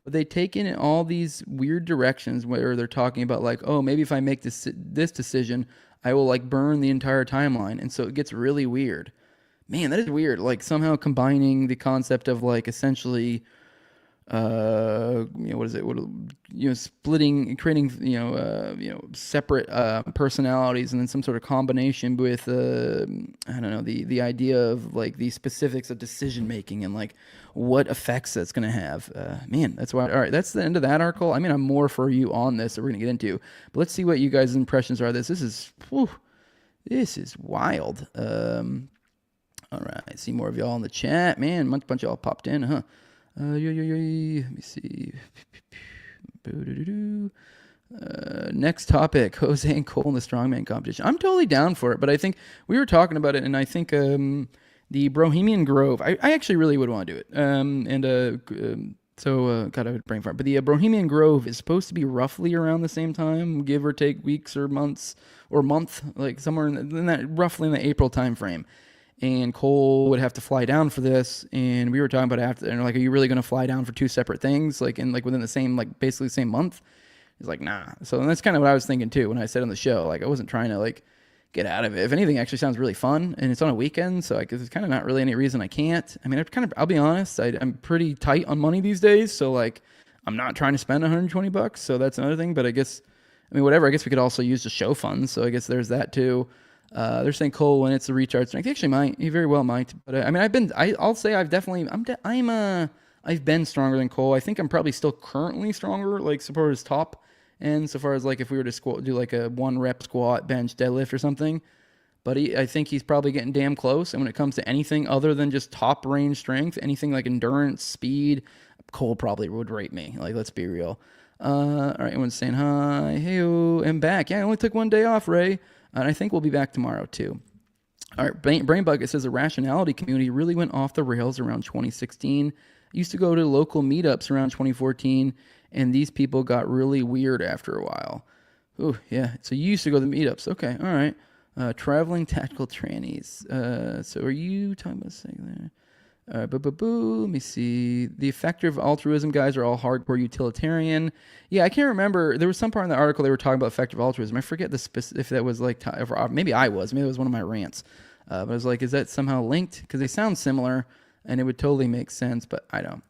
But they take in all these weird directions where they're talking about like, oh, maybe if I make this decision, I will like burn the entire timeline. And so it gets really weird. Man, that is weird. Like somehow combining the concept of like essentially, splitting, creating, separate personalities, and then some sort of combination with, the idea of like the specifics of decision making and like what effects that's going to have. Man, that's why. All right, that's the end of that article. I mean, I'm more for you on this that we're going to get into, but let's see what you guys' impressions are of this. This is wild. All right, I see more of y'all in the chat. Man, bunch of y'all popped in, huh? Let me see. Next topic, Jose and Cole in the strongman competition. I'm totally down for it, but I think we were talking about it, and I think the Bohemian Grove, I actually really would want to do it. God, I would bring for it. But the Bohemian Grove is supposed to be roughly around the same time, give or take weeks or months, or month, like somewhere in that, roughly in the April time frame. And Cole would have to fly down for this, and we were talking about after, and like, are you really going to fly down for two separate things, like in like within the same, like basically the same month? He's like, nah. So that's kind of what I was thinking too when I said on the show, like I wasn't trying to like get out of it. If anything, it actually sounds really fun, and it's on a weekend, so like there's kind of not really any reason I can't. I mean, I'll be honest, I'm pretty tight on money these days, so like I'm not trying to spend $120, so that's another thing. But I guess we could also use the show funds, so I guess there's that too. They're saying Cole when it's the recharge strength. He actually might. He very well might. But I'll say I've been stronger than Cole. I think I'm probably still currently stronger, like so far as top end, so far as like if we were to do like a 1 rep squat, bench, deadlift or something. But I think he's probably getting damn close. And when it comes to anything other than just top range strength, anything like endurance, speed, Cole probably would rate me. Like, let's be real. All right, everyone's saying hi. Hey-o, I'm back. Yeah, I only took 1 day off, Ray. And I think we'll be back tomorrow, too. All right, Brain Bucket says the rationality community really went off the rails around 2016. I used to go to local meetups around 2014, and these people got really weird after a while. Oh, yeah. So you used to go to the meetups. Okay, all right. Traveling tactical trannies. So are you talking about saying Let me see. The effective altruism guys are all hardcore utilitarian. Yeah, I can't remember. There was some part in the article they were talking about effective altruism. I forget if that was like, maybe I was. Maybe it was one of my rants. But I was like, is that somehow linked? Because they sound similar, and it would totally make sense, but I don't.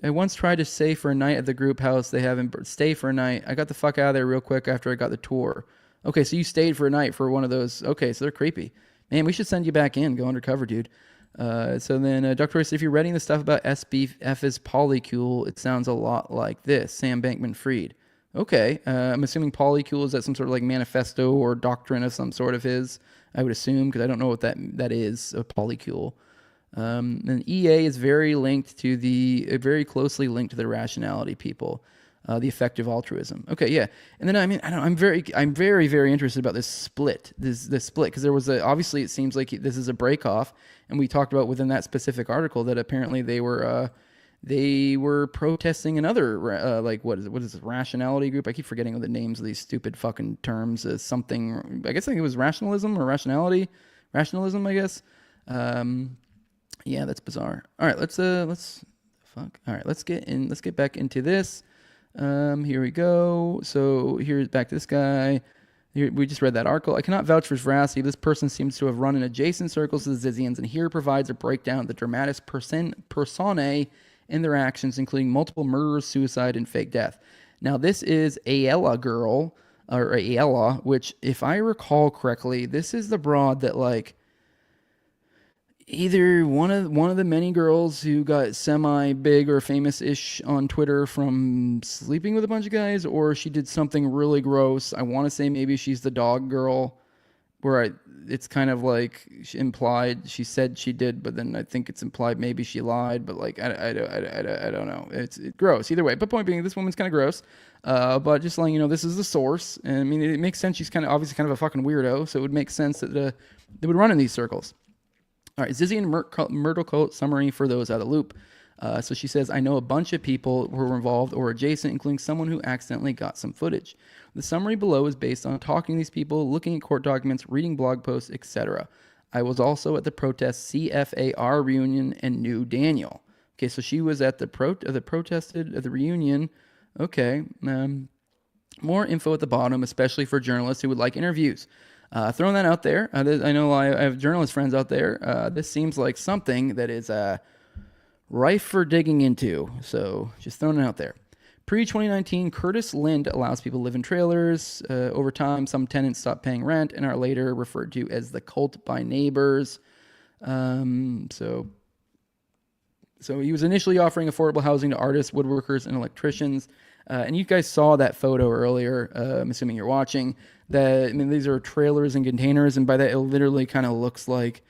I once tried to stay for a night at the group house. They haven't stay for a night. I got the fuck out of there real quick after I got the tour. Okay, so you stayed for a night for one of those. Okay, so they're creepy. Man, we should send you back in. Go undercover, dude. So then Dr. Royce, if you're reading the stuff about SBF is polycule, it sounds a lot like this. Sam Bankman-Fried. Okay, I'm assuming polycule, is that some sort of like manifesto or doctrine of some sort of his? I would assume, because I don't know what that is, a polycule. And EA is very closely linked to the rationality people. The effective altruism. Okay, yeah. And then I'm very very interested about this split. This split, because there was obviously it seems like this is a break off, and we talked about within that specific article that apparently they were protesting another what is it, rationality group? I keep forgetting the names of these stupid fucking terms. Something, I think it was rationalism or rationality, rationalism, I guess. Yeah, that's bizarre. All right, let's get back into this. Here we go. So here's back to this guy. Here, we just read that article. I cannot vouch for his veracity. This person seems to have run in adjacent circles to the Zizians, and here provides a breakdown of the dramatis personae in their actions, including multiple murders, suicide, and fake death. Now, this is Ayala girl, or Ayala, which, if I recall correctly, this is the broad that, like, either one of the many girls who got semi-big or famous-ish on Twitter from sleeping with a bunch of guys, or she did something really gross. I want to say maybe she's the dog girl, where it's kind of like implied she said she did, but then I think it's implied maybe she lied, but like I don't know. It's gross either way. But point being, this woman's kind of gross. But just letting you know, this is the source, and I mean it makes sense. She's obviously kind of a fucking weirdo, so it would make sense that they would run in these circles. All right, Zizian Myrtle Coat summary for those out of the loop. So she says, I know a bunch of people who were involved or adjacent, including someone who accidentally got some footage. The summary below is based on talking to these people, looking at court documents, reading blog posts, etc. I was also at the protest CFAR reunion and knew Daniel. Okay, so she was at the reunion. Okay, more info at the bottom, especially for journalists who would like interviews. Throwing that out there. I know I have journalist friends out there. This seems like something that is rife for digging into. So just throwing it out there. Pre-2019, Curtis Lind allows people to live in trailers. Over time, some tenants stopped paying rent and are later referred to as the cult by neighbors. So he was initially offering affordable housing to artists, woodworkers, and electricians. And you guys saw that photo earlier. I'm assuming you're watching. These are trailers and containers, and by that, it literally kind of looks like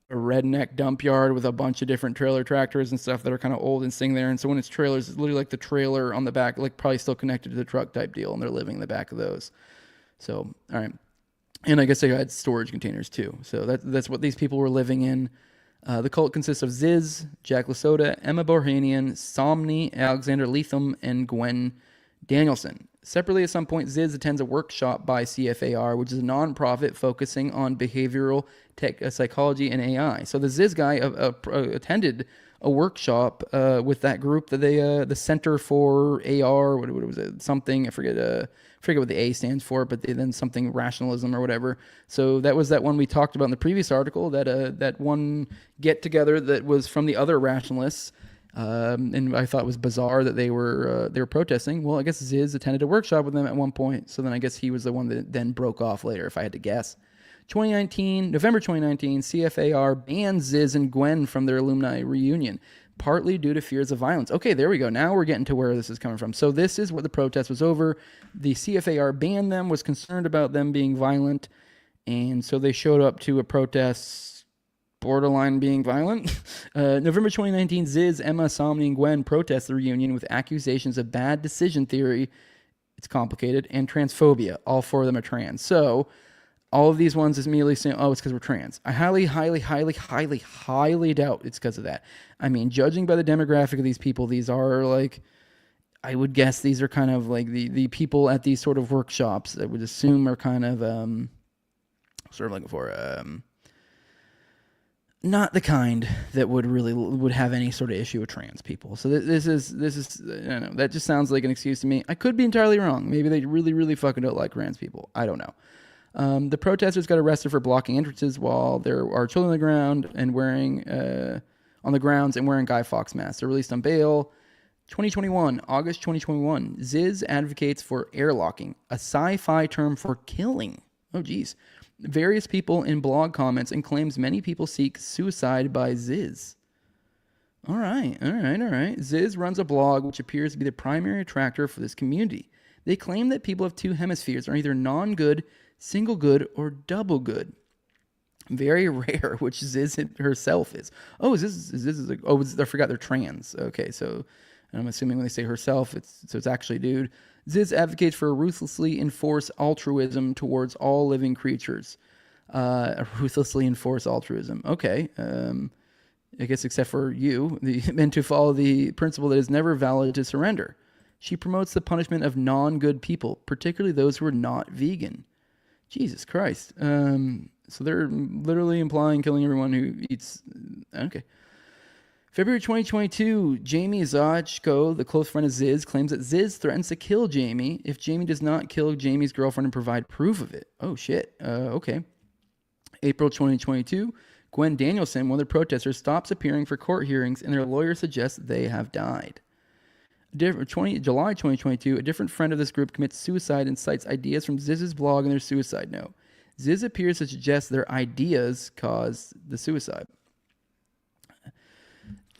a redneck dump yard with a bunch of different trailer tractors and stuff that are kind of old and sitting there. And so when it's trailers, it's literally like the trailer on the back, like probably still connected to the truck type deal, and they're living in the back of those. So, all right. And I guess they had storage containers too. So that's what these people were living in. The cult consists of Ziz, Jack Lasota, Emma Bohanian, Somni, Alexander Leatham, and Gwen Danielson. Separately, at some point, Ziz attends a workshop by CFAR, which is a nonprofit focusing on behavioral psychology and AI. So the Ziz guy attended a workshop with that group that the Center for AR, what was it? Something, I forget what the A stands for, but then something rationalism or whatever. So that was that one we talked about in the previous article, that one get together that was from the other rationalists. And I thought it was bizarre that they were protesting. Well, I guess Ziz attended a workshop with them at one point, so then I guess he was the one that then broke off later, if I had to guess. November 2019, CFAR banned Ziz and Gwen from their alumni reunion, partly due to fears of violence. Okay, there we go. Now we're getting to where this is coming from. So this is what the protest was over. The CFAR banned them, was concerned about them being violent, and so they showed up to a protest borderline being violent. November 2019, Ziz, Emma, Somni, and Gwen protest the reunion with accusations of bad decision theory, it's complicated, and transphobia. All four of them are trans. So all of these ones is immediately saying, oh, it's because we're trans. I highly doubt it's because of that. I mean, judging by the demographic of these people, these are like, I would guess these are kind of like the people at these sort of workshops I would assume are kind of, sort of looking for, not the kind that would have any sort of issue with trans people. So this is I don't know, that just sounds like an excuse to me. I could be entirely wrong. Maybe they really fucking don't like trans people. I don't know. The protesters got arrested for blocking entrances while there are children on the ground and wearing on the grounds and wearing Guy Fawkes masks. They're released on bail. August 2021, Ziz advocates for airlocking, a sci-fi term for killing. Oh, geez. Various people in blog comments and claims many people seek suicide by Ziz. All right. Ziz runs a blog which appears to be the primary attractor for this community. They claim that people of two hemispheres are either non-good, single good, or double good. Very rare, which Ziz herself is. Oh, I forgot they're trans. Okay, so I'm assuming when they say herself, it's actually a dude. Ziz advocates for ruthlessly enforce altruism towards all living creatures. Ruthlessly enforce altruism. Okay. I guess except for you, and to follow the principle that is never valid to surrender. She promotes the punishment of non-good people, particularly those who are not vegan. Jesus Christ. So they're literally implying killing everyone who eats. Okay. February 2022, Jamie Zajko, the close friend of Ziz, claims that Ziz threatens to kill Jamie if Jamie does not kill Jamie's girlfriend and provide proof of it. Oh, shit. Okay. April 2022, Gwen Danielson, one of the protesters, stops appearing for court hearings and their lawyer suggests they have died. July 2022, a different friend of this group commits suicide and cites ideas from Ziz's blog in their suicide note. Ziz appears to suggest their ideas caused the suicide.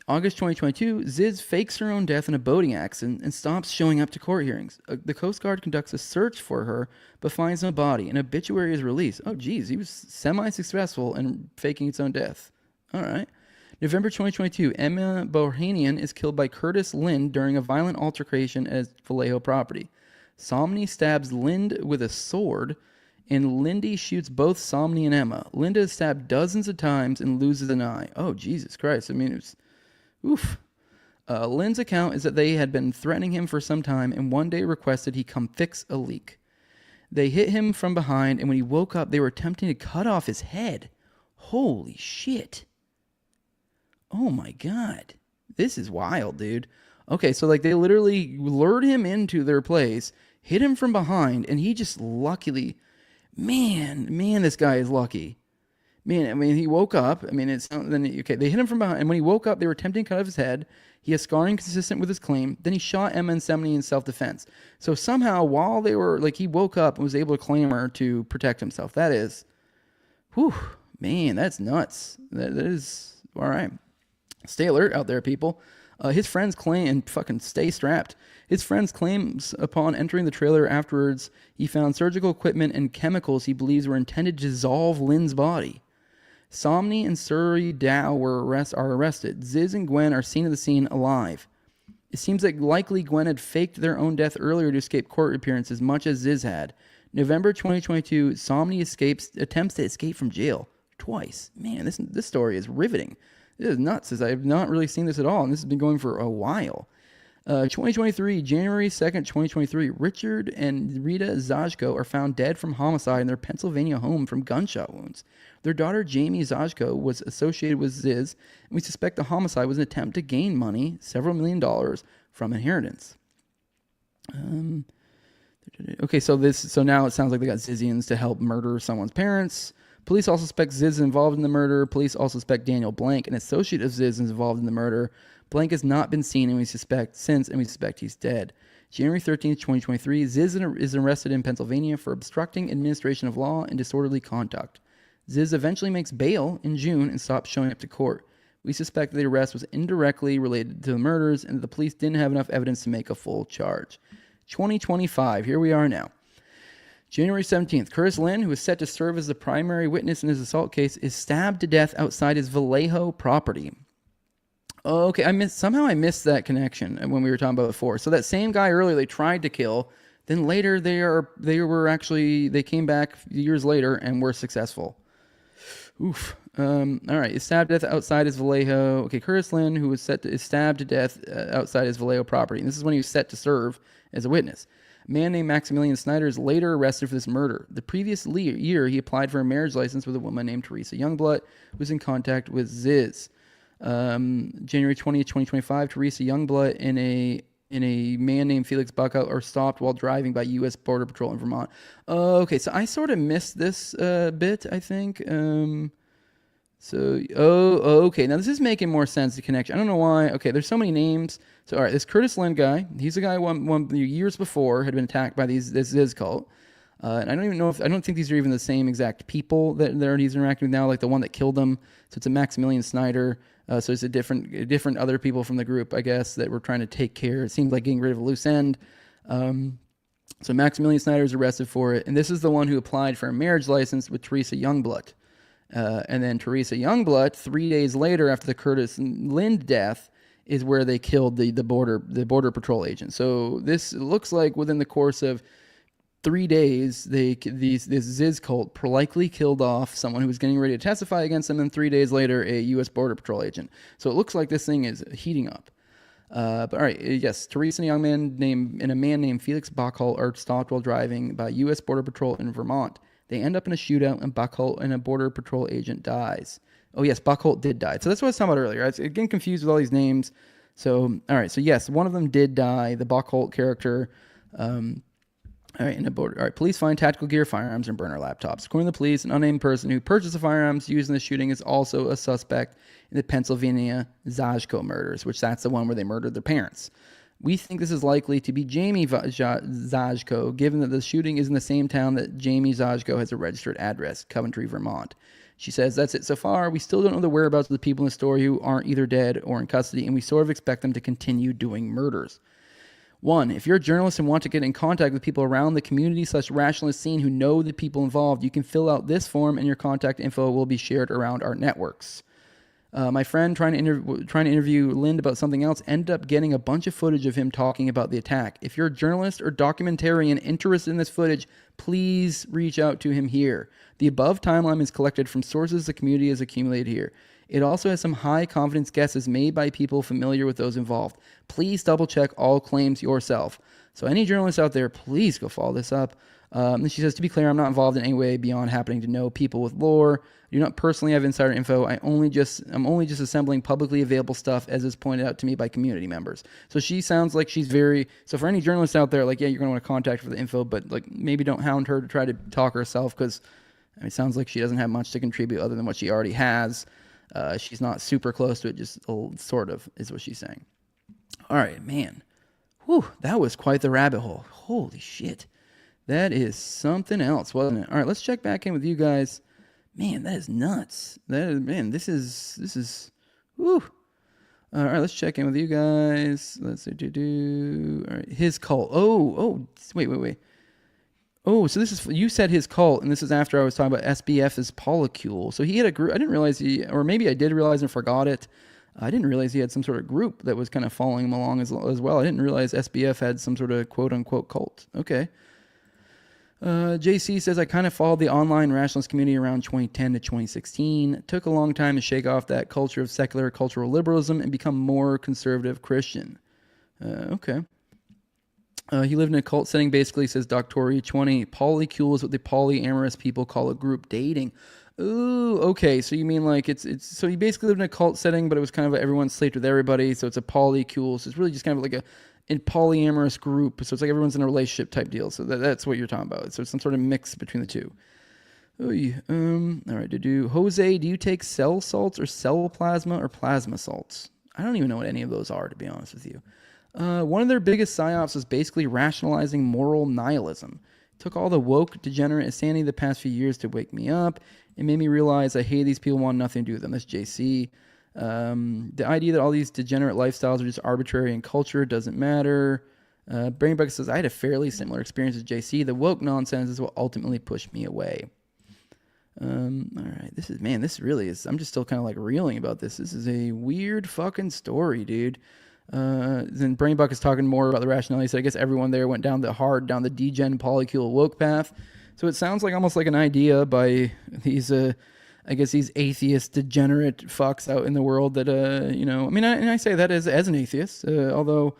August 2022, Ziz fakes her own death in a boating accident and stops showing up to court hearings. The Coast Guard conducts a search for her, but finds no body. An obituary is released. Oh, geez, he was semi-successful in faking its own death. All right. November 2022, Emma Bohanian is killed by Curtis Lind during a violent altercation at Vallejo property. Somni stabs Lind with a sword, and Lindy shoots both Somni and Emma. Linda is stabbed dozens of times and loses an eye. Oh, Jesus Christ. I mean, it was... Oof. Lynn's account is that they had been threatening him for some time and one day requested he come fix a leak. They hit him from behind, and when he woke up, they were attempting to cut off his head. Holy shit. Oh my God. This is wild, dude. Okay, so like they literally lured him into their place, hit him from behind, and he just luckily... Man, this guy is lucky. Man, I mean, he woke up. I mean, okay, they hit him from behind, and when he woke up, they were attempting to cut off his head. He has scarring consistent with his claim. Then he shot Emma and Semney in self-defense. So somehow, while they were, like, he woke up and was able to clamor to protect himself. That is, whew, man, that's nuts. That is, all right. Stay alert out there, people. His friends claim, and fucking stay strapped. His friends claims upon entering the trailer afterwards, he found surgical equipment and chemicals he believes were intended to dissolve Lynn's body. Somni and Suri Dow are arrested. Ziz and Gwen are seen at the scene alive. It seems that likely Gwen had faked their own death earlier to escape court appearances, much as Ziz had. November 2022, Somni attempts to escape from jail twice. Man, this story is riveting. This is nuts, as I have not really seen this at all, and this has been going for a while. 2023, January 2nd, 2023, Richard and Rita Zajko are found dead from homicide in their Pennsylvania home from gunshot wounds. Their daughter, Jamie Zajko, was associated with Ziz, and we suspect the homicide was an attempt to gain money, several $1 million, from inheritance. Okay, so now it sounds like they got Zizians to help murder someone's parents. Police also suspect Ziz is involved in the murder. Police also suspect Daniel Blank, an associate of Ziz, is involved in the murder. Blank has not been seen, and we suspect he's dead. January 13th, 2023, Ziz is arrested in Pennsylvania for obstructing administration of law and disorderly conduct. Ziz eventually makes bail in June and stops showing up to court. We suspect that the arrest was indirectly related to the murders and that the police didn't have enough evidence to make a full charge. 2025, here we are now. January 17th, Curtis Lynn, who is set to serve as the primary witness in his assault case, is stabbed to death outside his Vallejo property. Okay, I missed that connection when we were talking about before. So that same guy earlier they tried to kill, then later they came back years later and were successful. Oof. All right, is stabbed to death outside his Vallejo. Okay, Curtis Lynn, who is stabbed to death outside his Vallejo property. And this is when he was set to serve as a witness. A man named Maximilian Snyder is later arrested for this murder. The previous year, he applied for a marriage license with a woman named Teresa Youngblood, who was in contact with Ziz. January 20th, 2025, Teresa Youngblood and a man named Felix Buckout are stopped while driving by U.S. Border Patrol in Vermont. Okay, so I sort of missed this bit, I think. Okay. Now this is making more sense, the connection. I don't know why. Okay, there's so many names. So, all right, this Curtis Lind guy, he's a guy one years before had been attacked by this Ziz cult. And I don't even know I don't think these are even the same exact people that he's interacting with now, like the one that killed him. So it's a Maximilian Snyder. So it's a different other people from the group, I guess, that were trying to take care. It seemed like getting rid of a loose end. So Maximilian Snyder is arrested for it. And this is the one who applied for a marriage license with Teresa Youngblood. And then Teresa Youngblood, 3 days later after the Curtis Lind death, is where they killed the border patrol agent. So this looks like within the course of 3 days, this Ziz cult likely killed off someone who was getting ready to testify against them, and 3 days later, a U.S. Border Patrol agent. So it looks like this thing is heating up. But all right, yes, Teresa and a man named Felix Buckhull are stopped while driving by U.S. Border Patrol in Vermont. They end up in a shootout, and Buckhull and a Border Patrol agent dies. Oh, yes, Buckhull did die. So that's what I was talking about earlier. I was getting confused with all these names. So, all right, so yes, one of them did die, the Buckhull character. All right, police find tactical gear, firearms, and burner laptops. According to the police, an unnamed person who purchased the firearms used in the shooting is also a suspect in the Pennsylvania Zajko murders, which that's the one where they murdered their parents. We think this is likely to be Jamie Zajko, given that the shooting is in the same town that Jamie Zajko has a registered address, Coventry, Vermont. She says, that's it so far. We still don't know the whereabouts of the people in the story who aren't either dead or in custody, and we sort of expect them to continue doing murders. 1. If you're a journalist and want to get in contact with people around the community/rationalist scene who know the people involved, you can fill out this form and your contact info will be shared around our networks. My friend trying to interview Lind about something else ended up getting a bunch of footage of him talking about the attack. If you're a journalist or documentarian interested in this footage, please reach out to him here. The above timeline is collected from sources the community has accumulated here. It also has some high confidence guesses made by people familiar with those involved. Please double check all claims yourself. So any journalists out there, please go follow this up. And she says, to be clear, I'm not involved in any way beyond happening to know people with lore. I do not personally have insider info. I'm only just assembling publicly available stuff as is pointed out to me by community members. So she sounds like she's so for any journalists out there, like, yeah, you're going to want to contact her for the info, but like maybe don't hound her to try to talk herself, because it sounds like she doesn't have much to contribute other than what she already has. She's not super close to it, just sort of is what she's saying. All right, man. Whew, that was quite the rabbit hole. Holy shit. That is something else, wasn't it? All right, let's check back in with you guys. Man, that is nuts. This is, whew. All right, let's check in with you guys. Let's do. All right, his cult. Wait. Oh, so this is, you said his cult, and this is after I was talking about SBF's polycule. So he had a group. I didn't realize or maybe I did realize and forgot it. I didn't realize he had some sort of group that was kind of following him along as well. I didn't realize SBF had some sort of quote-unquote cult. Okay. JC says, I kind of followed the online rationalist community around 2010 to 2016. It took a long time to shake off that culture of secular cultural liberalism and become more conservative Christian. Okay. He lived in a cult setting, basically, says Doctori 20. Polycule is what the polyamorous people call a group dating. Ooh, okay. So you mean like it's so he basically lived in a cult setting, but it was kind of everyone slept with everybody. So it's a polycule. So it's really just kind of like a polyamorous group. So it's like everyone's in a relationship type deal. So that's what you're talking about. So it's some sort of mix between the two. All right. Jose, do you take cell salts or cell plasma or plasma salts? I don't even know what any of those are, to be honest with you. One of their biggest psyops was basically rationalizing moral nihilism. It took all the woke, degenerate insanity the past few years to wake me up. It made me realize I hate these people, want nothing to do with them. That's JC. The idea that all these degenerate lifestyles are just arbitrary and culture doesn't matter. Brain Bucket says, I had a fairly similar experience as JC. The woke nonsense is what ultimately pushed me away. All right. This really is, I'm just still kind of like reeling about this. This is a weird fucking story, dude. Then Brain Buck is talking more about the rationality. So I guess everyone there went down the degen polycule woke path. So it sounds like almost like an idea by these, these atheist degenerate fucks out in the world that, I say that as an atheist, although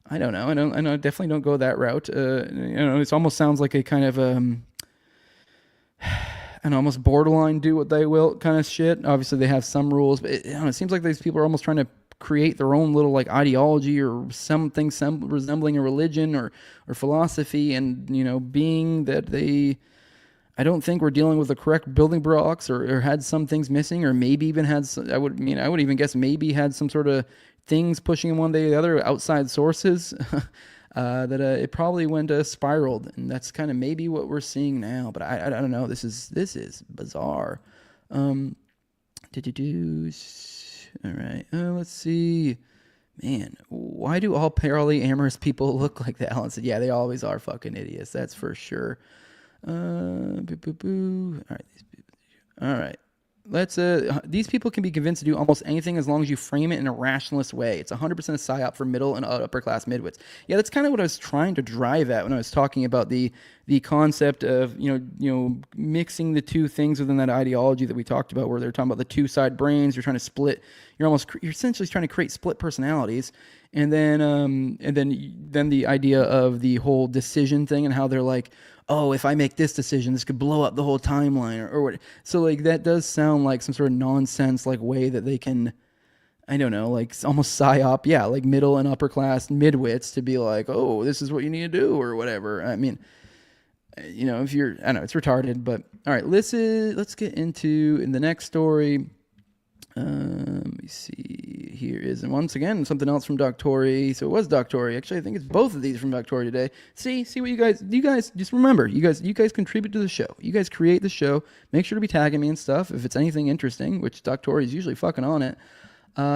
I don't know. I definitely don't go that route. It almost sounds like a kind of an almost borderline do what they will kind of shit. Obviously, they have some rules, but it seems like these people are almost trying to create their own little like ideology or something resembling a religion or philosophy, and being that they. I don't think we're dealing with the correct building blocks, or had some things missing, or maybe even had some, I would even guess maybe had some sort of things pushing in one day or the other, outside sources, that it probably went spiraled, and that's kind of maybe what we're seeing now. But I don't know. This is bizarre. All right. Let's see. Man, why do all polyamorous people look like that? Alan said, yeah, they always are fucking idiots. That's for sure. All right. Let's these people can be convinced to do almost anything as long as you frame it in a rationalist way. It's 100% a psyop for middle and upper class midwits. Yeah, that's kind of what I was trying to drive at when I was talking about the concept of mixing the two things within that ideology that we talked about, where they're talking about the two-side brains. You're trying to split. You're essentially trying to create split personalities, and then the idea of the whole decision thing and how they're like, oh, if I make this decision, this could blow up the whole timeline, or what. So like that does sound like some sort of nonsense like way that they can, I don't know, like almost psyop, yeah, like middle and upper class midwits to be like, oh, this is what you need to do or whatever. I mean, if you're, I don't know, it's retarded. But all right, let's get into in the next story. Let me see. Here is, and once again, something else from Doc Tory. So it was Doc Tory. Actually, I think it's both of these from Doc Tory today. See what you guys just remember. You guys contribute to the show. You guys create the show. Make sure to be tagging me and stuff if it's anything interesting, which Doc Tory is usually fucking on it.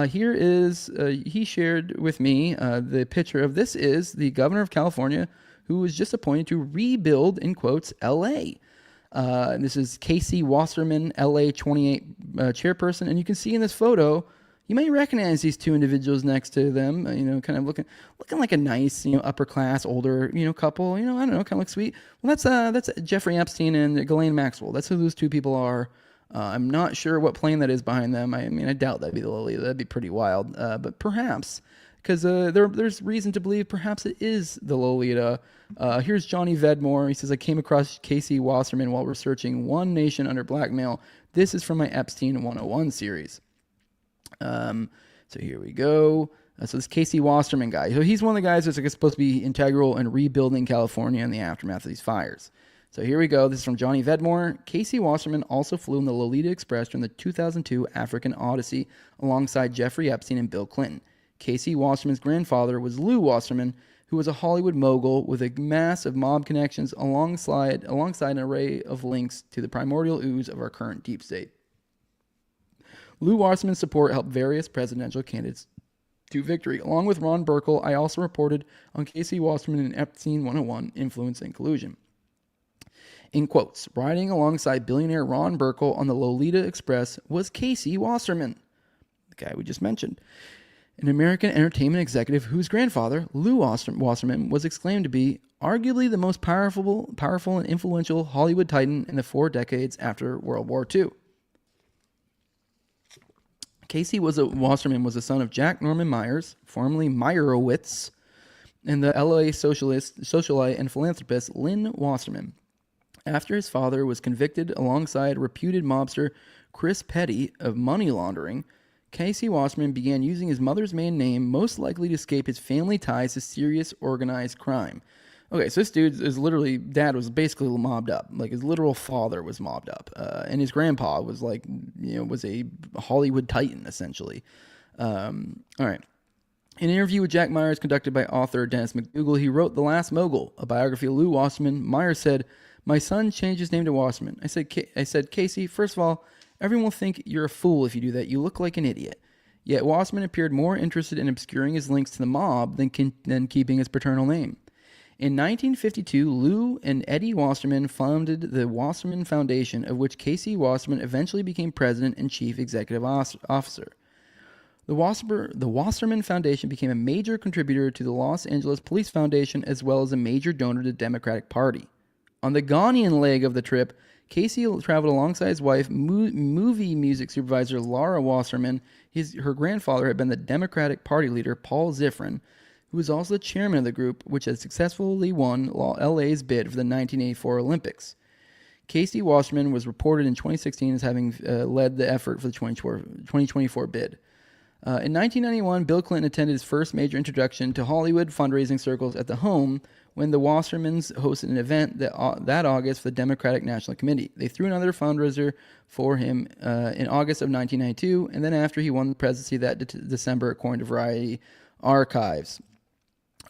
Here is, he shared with me the picture of, this is the governor of California who was just appointed to rebuild, in quotes, L.A. And this is Casey Wasserman, LA 28 chairperson. And you can see in this photo, you may recognize these two individuals next to them, kind of looking like a nice, upper class, older, couple, I don't know, kind of look sweet. Well, that's Jeffrey Epstein and Ghislaine Maxwell. That's who those two people are. I'm not sure what plane that is behind them. I mean, I doubt that'd be the Lolita. That'd be pretty wild. But perhaps, because there's reason to believe perhaps it is the Lolita. Here's Johnny Vedmore. He says, I came across Casey Wasserman while researching One Nation Under Blackmail. This is from my Epstein 101 series. So here we go. So this Casey Wasserman guy. So he's one of the guys that's supposed to be integral in rebuilding California in the aftermath of these fires. So here we go. This is from Johnny Vedmore. Casey Wasserman also flew in the Lolita Express during the 2002 African Odyssey alongside Jeffrey Epstein and Bill Clinton. Casey Wasserman's grandfather was Lou Wasserman, who was a Hollywood mogul with a mass of mob connections alongside an array of links to the primordial ooze of our current deep state. Lou Wasserman's support helped various presidential candidates to victory. Along with Ron Burkle, I also reported on Casey Wasserman and Epstein 101, Influence and Collusion. In quotes, riding alongside billionaire Ron Burkle on the Lolita Express was Casey Wasserman, the guy we just mentioned, an American entertainment executive whose grandfather, Lou Wasserman, was exclaimed to be arguably the most powerful and influential Hollywood titan in the 4 decades after World War II. Casey Wasserman was the son of Jack Norman Myers, formerly Meyerowitz, and the LA socialite and philanthropist Lynn Wasserman. After his father was convicted alongside reputed mobster Chris Petty of money laundering, Casey Wasserman began using his mother's maiden name, most likely to escape his family ties to serious organized crime. Okay, so this dude is literally, dad was basically mobbed up. Like his literal father was mobbed up. And his grandpa was was a Hollywood titan, essentially. All right. In an interview with Jack Myers conducted by author Dennis McDougal, he wrote The Last Mogul, a biography of Lou Wasserman. Myers said, my son changed his name to Wasserman. I said, Casey, first of all, everyone will think you're a fool if you do that. You look like an idiot. Yet Wasserman appeared more interested in obscuring his links to the mob than keeping his paternal name. In 1952, Lou and Eddie Wasserman founded the Wasserman Foundation, of which Casey Wasserman eventually became president and chief executive officer. The Wasserman Foundation became a major contributor to the Los Angeles Police Foundation, as well as a major donor to the Democratic Party. On the Ghanaian leg of the trip, Casey traveled alongside his wife, movie music supervisor Laura Wasserman. Her grandfather had been the Democratic Party leader, Paul Zifrin, who was also the chairman of the group, which had successfully won LA's bid for the 1984 Olympics. Casey Wasserman was reported in 2016 as having led the effort for the 2024 bid. In 1991, Bill Clinton attended his first major introduction to Hollywood fundraising circles at the Home when the Wassermans hosted an event that August for the Democratic National Committee. They threw another fundraiser for him in August of 1992, and then after he won the presidency that December, according to Variety Archives.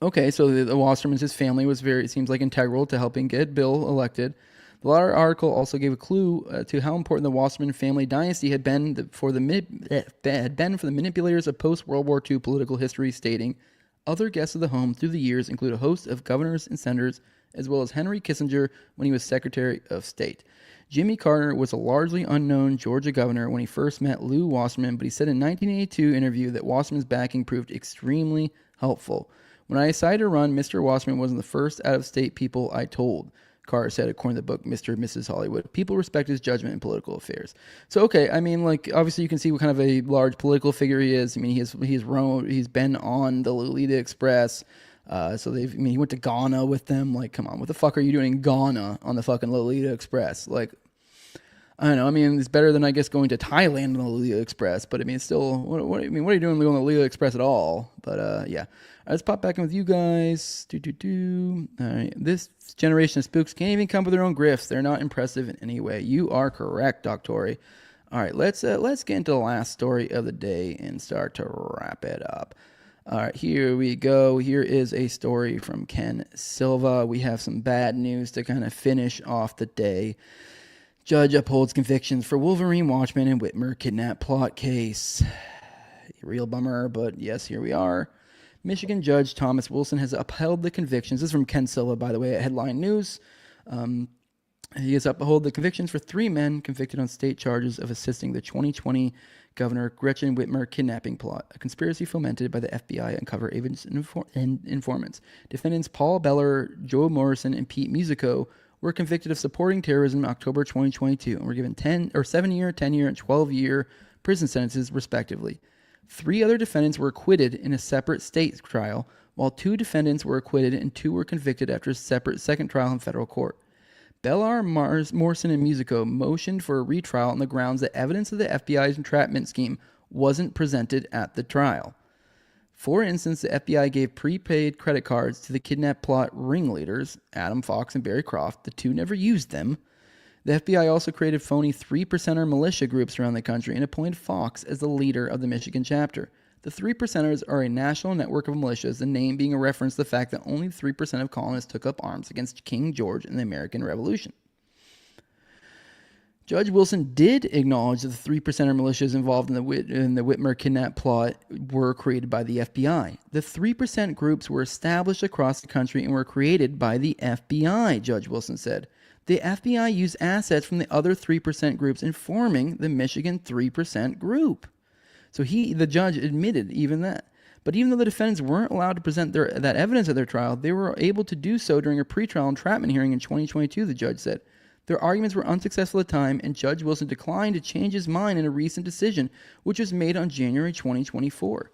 Okay, so the Wassermans, his family was it seems like integral to helping get Bill elected. The latter article also gave a clue to how important the Wasserman family dynasty had been for the manipulators of post-World War II political history, stating, other guests of the Home through the years include a host of governors and senators, as well as Henry Kissinger when he was Secretary of State. Jimmy Carter was a largely unknown Georgia governor when he first met Lew Wasserman, but he said in a 1982 interview that Wasserman's backing proved extremely helpful. When I decided to run, Mr. Wasserman wasn't the first out-of-state people I told. Carter said, according to the book Mr. and Mrs. Hollywood. People respect his judgment in political affairs. So, okay, I mean, like, obviously you can see what kind of a large political figure he is. I mean, he's been on the Lolita Express. He went to Ghana with them. Like, come on, what the fuck are you doing in Ghana on the fucking Lolita Express? Like, I don't know. I mean, it's better than, I guess, going to Thailand on the Lolita Express. But, I mean, it's still, what are you doing on the Lolita Express at all? But, yeah. All right, let's pop back in with you guys. All right. This generation of spooks can't even come up with their own grifts. They're not impressive in any way. You are correct, Doctori. All right, let's get into the last story of the day and start to wrap it up. All right, here we go. Here is a story from Ken Silva. We have some bad news to kind of finish off the day. Judge upholds convictions for Wolverine Watchman and Whitmer kidnap plot case. Real bummer, but yes, here we are. Michigan Judge Thomas Wilson has upheld the convictions. This is from Ken Silva, by the way, at Headline News. He has upheld the convictions for 3 men convicted on state charges of assisting the 2020 Governor Gretchen Whitmer kidnapping plot, a conspiracy fomented by the FBI undercover agents and informants. Defendants Paul Beller, Joe Morrison, and Pete Musico were convicted of supporting terrorism in October 2022 and were given 7-year, 10-year, and 12-year prison sentences, respectively. 3 other defendants were acquitted in a separate state trial, while 2 defendants were acquitted and 2 were convicted after a separate second trial in federal court. Bellar, Morrison, and Musico motioned for a retrial on the grounds that evidence of the FBI's entrapment scheme wasn't presented at the trial. For instance, the FBI gave prepaid credit cards to the kidnap plot ringleaders, Adam Fox and Barry Croft. The 2 never used them. The FBI also created phony 3%er militia groups around the country and appointed Fox as the leader of the Michigan chapter. The 3%ers are a national network of militias, the name being a reference to the fact that only 3% of colonists took up arms against King George in the American Revolution. Judge Wilson did acknowledge that the 3%er militias involved in the Whitmer kidnap plot were created by the FBI. The 3% groups were established across the country and were created by the FBI, Judge Wilson said. The FBI used assets from the other 3% groups in forming the Michigan 3% group. So the judge admitted even that. But even though the defendants weren't allowed to present that evidence at their trial, they were able to do so during a pretrial entrapment hearing in 2022, the judge said. Their arguments were unsuccessful at the time, and Judge Wilson declined to change his mind in a recent decision, which was made on January 2024.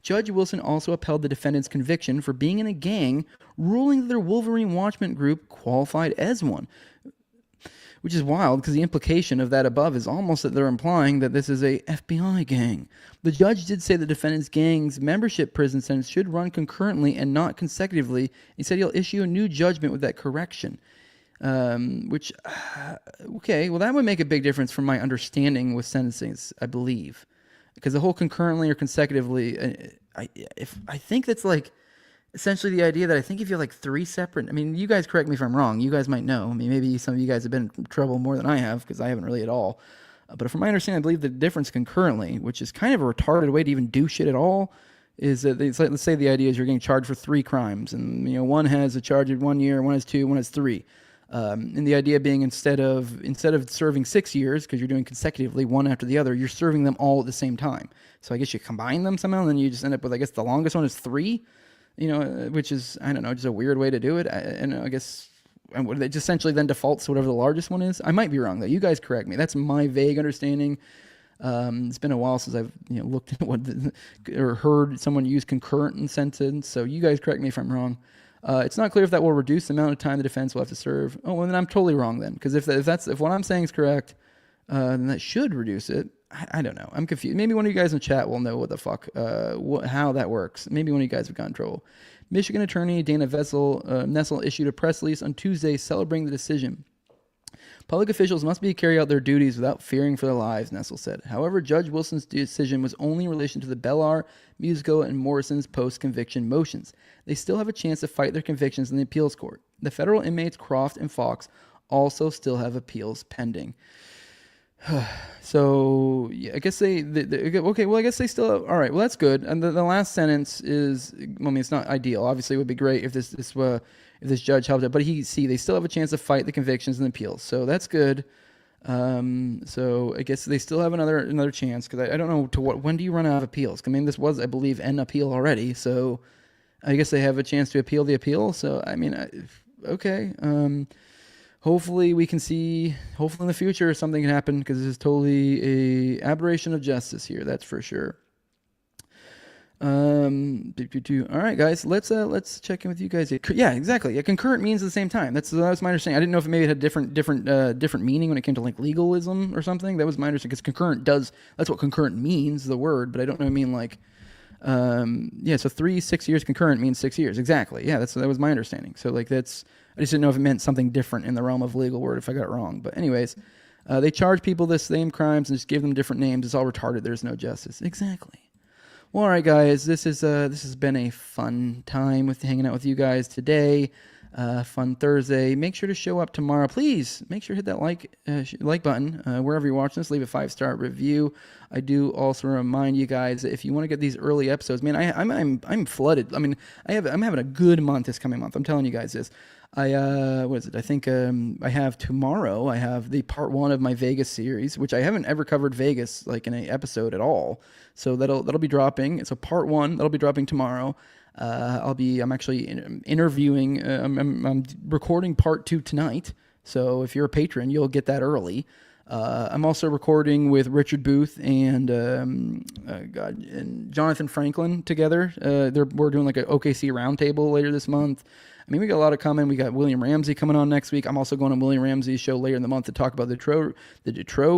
Judge Wilson also upheld the defendant's conviction for being in a gang, ruling that their Wolverine Watchman group qualified as one. Which is wild, because the implication of that above is almost that they're implying that this is a FBI gang. The judge did say the defendant's gang's membership prison sentence should run concurrently and not consecutively. He said he'll issue a new judgment with that correction. Okay, well, that would make a big difference from my understanding with sentencing, I believe. Because the whole concurrently or consecutively, I think that's like essentially the idea that I think if you have like 3 separate, I mean, you guys correct me if I'm wrong. You guys might know. I mean, maybe some of you guys have been in trouble more than I have because I haven't really at all. But from my understanding, I believe the difference concurrently, which is kind of a retarded way to even do shit at all, is that let's say the idea is you're getting charged for 3 crimes, and one has a charge of 1 year, one has 2, one has 3. And the idea being instead of serving 6 years because you're doing consecutively one after the other, you're serving them all at the same time. So I guess you combine them somehow, and then you just end up with, I guess the longest one is 3. Which is, I don't know, just a weird way to do it. I guess it just essentially then defaults to whatever the largest one is. I might be wrong, though. You guys correct me. That's my vague understanding. It's been a while since I've looked at or heard someone use concurrent in sentence. So you guys correct me if I'm wrong. It's not clear if that will reduce the amount of time the defense will have to serve. Oh, well, then I'm totally wrong then, because if what I'm saying is correct, then that should reduce it. I don't know. I'm confused. Maybe one of you guys in the chat will know what the fuck, how that works. Maybe one of you guys have got in trouble. Michigan attorney Dana Nessel issued a press release on Tuesday celebrating the decision. Public officials must carry out their duties without fearing for their lives, Nessel said. However, Judge Wilson's decision was only in relation to the Bellar, Musico, and Morrison's post-conviction motions. They still have a chance to fight their convictions in the appeals court. The federal inmates Croft and Fox also still have appeals pending. So yeah, I guess they okay. Well, I guess they still have, all right. Well, that's good. And the last sentence is, I mean, it's not ideal. Obviously, it would be great if this judge helped it. But they still have a chance to fight the convictions and the appeals. So that's good. So I guess they still have another chance, because I don't know when do you run out of appeals? I mean, this was, I believe, an appeal already. So I guess they have a chance to appeal the appeal. So I mean, okay. Hopefully we can see, hopefully in the future something can happen, because this is totally a aberration of justice here. That's for sure. All right, guys, let's check in with you guys. Yeah, exactly. A concurrent means at the same time. That's my understanding. I didn't know if maybe it had different meaning when it came to like legalism or something. That was my understanding, because concurrent that's what concurrent means, the word, but I don't know. I mean, like, so 6 years concurrent means 6 years. Exactly. Yeah, that was my understanding. So like I just didn't know if it meant something different in the realm of legal word if I got it wrong. But anyways, they charge people the same crimes and just give them different names. It's all retarded. There's no justice. Exactly. Well, all right, guys. This has been a fun time with hanging out with you guys today. Fun Thursday. Make sure to show up tomorrow. Please make sure to hit that like button wherever you're watching this. Leave a 5-star review. I do also remind you guys that if you want to get these early episodes, man, I'm flooded. I mean, I'm having a good month this coming month. I'm telling you guys this. What is it? I think I have tomorrow. I have the part 1 of my Vegas series, which I haven't ever covered Vegas like in an episode at all. So that'll be dropping. It's a part 1 that'll be dropping tomorrow. I'm actually interviewing. I'm recording part 2 tonight. So if you're a patron, you'll get that early. I'm also recording with Richard Booth and Jonathan Franklin together. We're doing like an OKC roundtable later this month. I mean, we got a lot of coming. We got William Ramsey coming on next week. I'm also going on William Ramsey's show later in the month to talk about the Detroit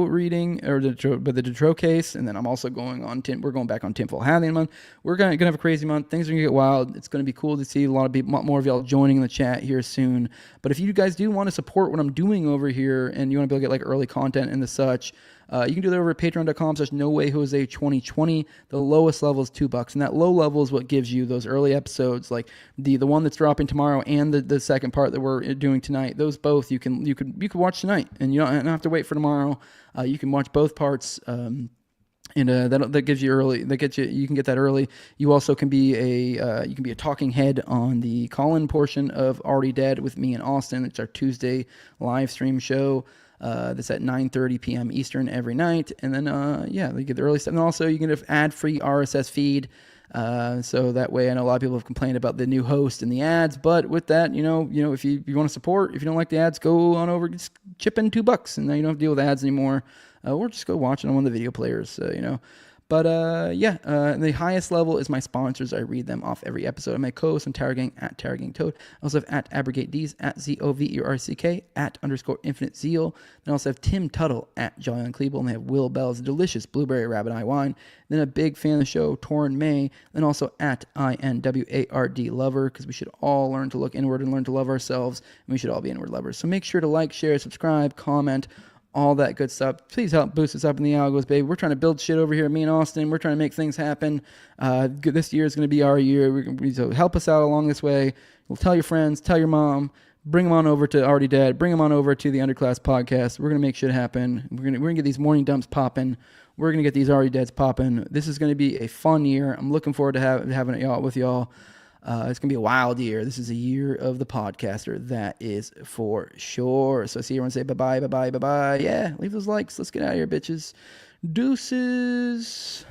reading, or the Detroit case. And then I'm also going on we're going back on tinfoil hat in a month. We're gonna have a crazy month. Things are gonna get wild. It's gonna be cool to see a lot more of y'all joining the chat here soon. But if you guys do want to support what I'm doing over here, and you want to be able to get like early content and the such, you can do that over at patreon.com/nowayjose2020. The lowest level is $2, and that low level is what gives you those early episodes, like the one that's dropping tomorrow and the second part that we're doing tonight. Those both you can watch tonight, and you don't have to wait for tomorrow. You can watch both parts. And that gives you early. You can get that early. You also can be a talking head on the call-in portion of Already Dead with me and Austin. It's our Tuesday live stream show. That's at 9:30 p.m. Eastern every night. And then, they get the early stuff. And also, you can have ad-free RSS feed. So that way, I know a lot of people have complained about the new host and the ads. But with that, if you want to support, if you don't like the ads, go on over, just chip in $2, and then you don't have to deal with ads anymore. Or just go watch it on one of the video players, But the highest level is my sponsors. I read them off every episode. I'm my co-host on Tower Gang at Tower Gang Toad. I also have at AbrogateDees, at ZOVERCK, at _Infinite Zeal. Then I also have Tim Tuttle at Jolly Uncleable, and they have Will Bell's delicious blueberry rabbit eye wine. Then a big fan of the show, Torrin May. Then also at INWARD Lover, because we should all learn to look inward and learn to love ourselves, and we should all be inward lovers. So make sure to like, share, subscribe, comment, all that good stuff. Please help boost us up in the algos, baby. We're trying to build shit over here. Me and Austin, we're trying to make things happen. This year is going to be our year. So help us out along this way. We'll tell your friends, tell your mom, bring them on over to Already Dead, bring them on over to the Underclass podcast. We're going to make shit happen. We're going to get these morning dumps popping. We're going to get these Already Deads popping. This is going to be a fun year. I'm looking forward to having it with y'all. It's going to be a wild year. This is a year of the podcaster. That is for sure. So see everyone say bye-bye, bye-bye, bye-bye. Yeah, leave those likes. Let's get out of here, bitches. Deuces.